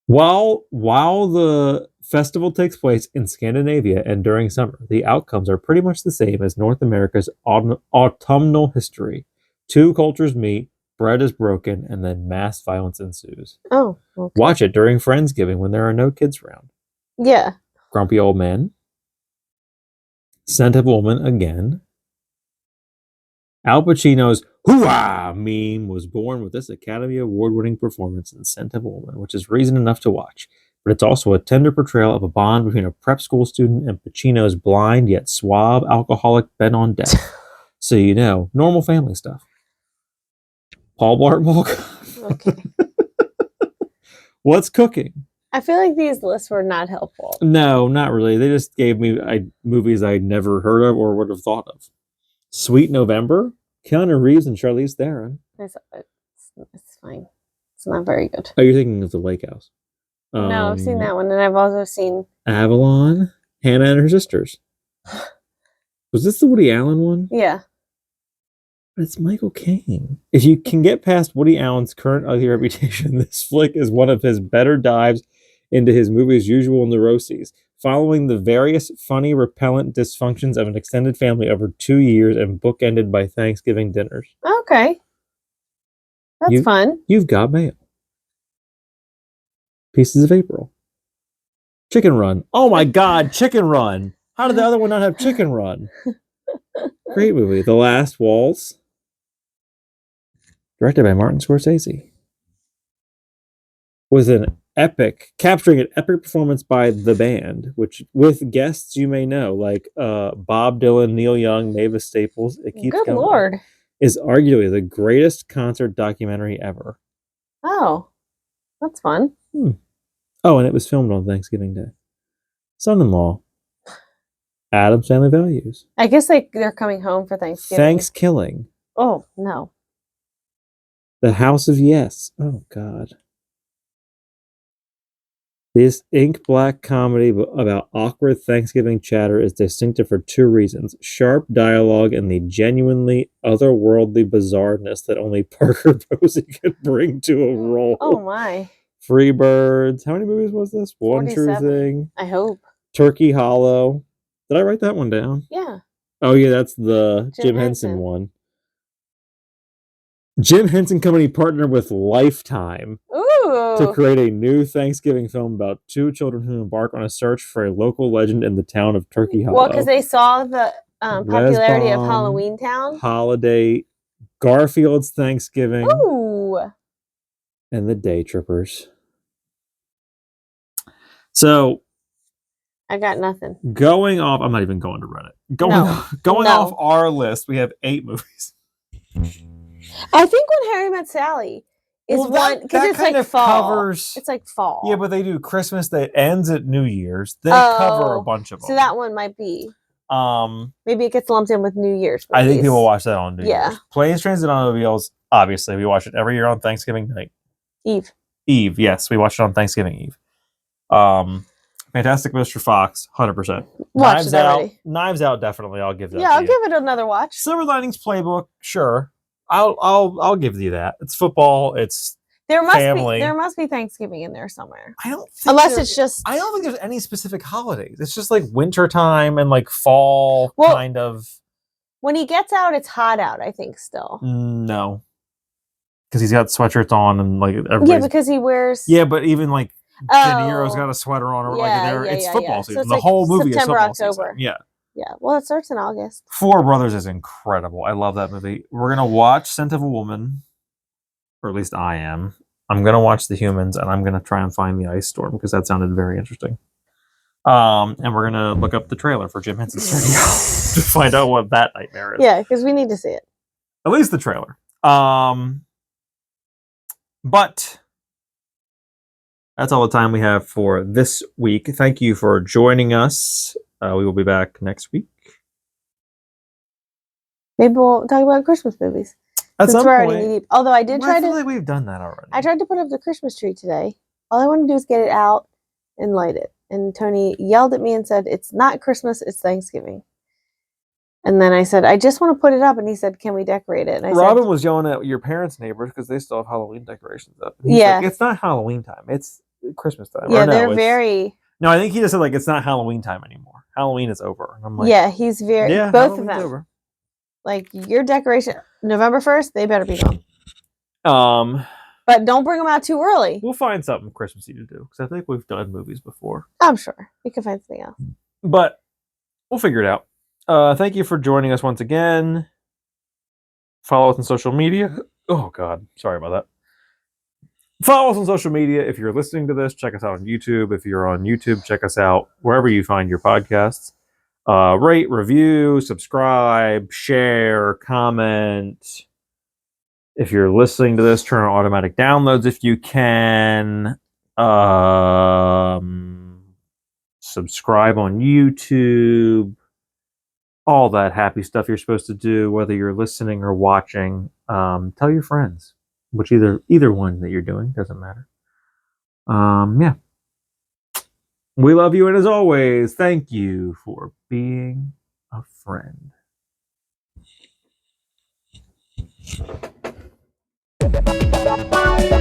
While the festival takes place in Scandinavia and during summer, the outcomes are pretty much the same as North America's autumnal history. Two cultures meet, bread is broken, and then mass violence ensues. Oh, okay. Watch it during Friendsgiving when there are no kids around. Yeah. Grumpy Old Men. Scent of Woman again. Al Pacino's hoo-ah meme was born with this Academy Award-winning performance in Scent of a Woman, which is reason enough to watch. But it's also a tender portrayal of a bond between a prep school student and Pacino's blind yet suave alcoholic bent on death. So you know, normal family stuff. Paul Blart Mall Cop. Okay. What's cooking? I feel like these lists were not helpful. No, not really. They just gave me movies I'd never heard of or would have thought of. Sweet November, Keanu Reeves and Charlize Theron. It's fine. It's not very good. Oh, you're thinking of The Lake House. No, I've seen that one, and I've also seen Avalon, Hannah and Her Sisters. Was this the Woody Allen one? Yeah. It's Michael Caine. If you can get past Woody Allen's current ugly reputation, this flick is one of his better dives into his movie's usual neuroses. following the various funny, repellent dysfunctions of an extended family over 2 years and bookended by Thanksgiving dinners. Okay. That's fun. You've got mail. Pieces of April. Chicken Run. Oh my God, Chicken Run. How did the other one not have Chicken Run? Great movie. The Last Waltz. Directed by Martin Scorsese. Was capturing an epic performance by the band, which with guests you may know, like Bob Dylan, Neil Young, Mavis Staples. It keeps Good going. Lord. Is arguably the greatest concert documentary ever. Oh, that's fun. Oh, and it was filmed on Thanksgiving Day. Son-in-law. Addams Family Values. I guess they're coming home for Thanksgiving. Thanksgiving. Oh, no. The House of Yes. Oh, God. This ink black comedy about awkward Thanksgiving chatter is distinctive for 2 reasons. Sharp dialogue and the genuinely otherworldly bizarreness that only Parker Posey could bring to a role. Oh, my. Free Birds. How many movies was this? One 47. True Thing. I hope. Turkey Hollow. Did I write that one down? Yeah. Oh, yeah, that's the Jim Henson one. Jim Henson Company partnered with Lifetime to create a new Thanksgiving film about 2 children who embark on a search for a local legend in the town of Turkey Hollow. Well, because they saw the popularity of Halloween Town. Holiday, Garfield's Thanksgiving. Ooh. And the Day Trippers. So I got nothing. Going off, I'm not even going to Reddit. Going off our list, we have 8 movies. I think When Harry Met Sally is one because it's like fall. It's like fall. Yeah, but they do Christmas that ends at New Year's. They cover a bunch of them. So that one might be. Maybe it gets lumped in with New Year's movies. I think people watch that on New Year's. Planes, Trains, and Automobiles. Obviously, we watch it every year on Thanksgiving night. Eve. Yes, we watch it on Thanksgiving Eve. Fantastic Mr. Fox, 100%. Knives Out, definitely. I'll give that. Yeah, I'll give it another watch. Silver Linings Playbook, sure. I'll give you that. It's football. It's family. There must be Thanksgiving in there somewhere. I don't think unless it's just. I don't think there's any specific holidays. It's just like winter time and like fall kind of. When he gets out, it's hot out. I think still. No, because he's got sweatshirts on and like everybody. Yeah, because he wears. Yeah, but even like De Niro's got a sweater on, or it's football season. So the whole movie September, is football October. Season. Yeah. Yeah, well, it starts in August. Four Brothers is incredible. I love that movie. We're going to watch Scent of a Woman, or at least I am. I'm going to watch The Humans, and I'm going to try and find The Ice Storm, because that sounded very interesting. And we're going to look up the trailer for Jim Henson's to find out what that nightmare is. Yeah, because we need to see it. At least the trailer. But that's all the time we have for this week. Thank you for joining us. We will be back next week. Maybe we'll talk about Christmas movies. At some point. Although I did try I feel like we've done that already. I tried to put up the Christmas tree today. All I want to do is get it out and light it. And Tony yelled at me and said, "It's not Christmas, it's Thanksgiving." And then I said, "I just want to put it up." And he said, "Can we decorate it?" And Robin was yelling at your parents' neighbors because they still have Halloween decorations up. He's like, it's not Halloween time. It's Christmas time. Yeah, they're very... No, I think he just said, like, it's not Halloween time anymore. Halloween is over. And I'm like... Yeah, he's very... Yeah, both Halloween's of them. Over. Like, your decoration... November 1st, they better be gone. But don't bring them out too early. We'll find something Christmassy to do, because I think we've done movies before. I'm sure. We can find something else. But we'll figure it out. Thank you for joining us once again. Follow us on social media. Oh, God. Sorry about that. Follow us on social media. If you're listening to this, check us out on YouTube. If you're on YouTube, check us out wherever you find your podcasts. Rate, review, subscribe, share, comment. If you're listening to this, turn on automatic downloads if you can. Subscribe on YouTube. All that happy stuff you're supposed to do, whether you're listening or watching. Tell your friends, which either one that you're doing, doesn't matter. Yeah. We love you, and as always, thank you for being a friend. Bye.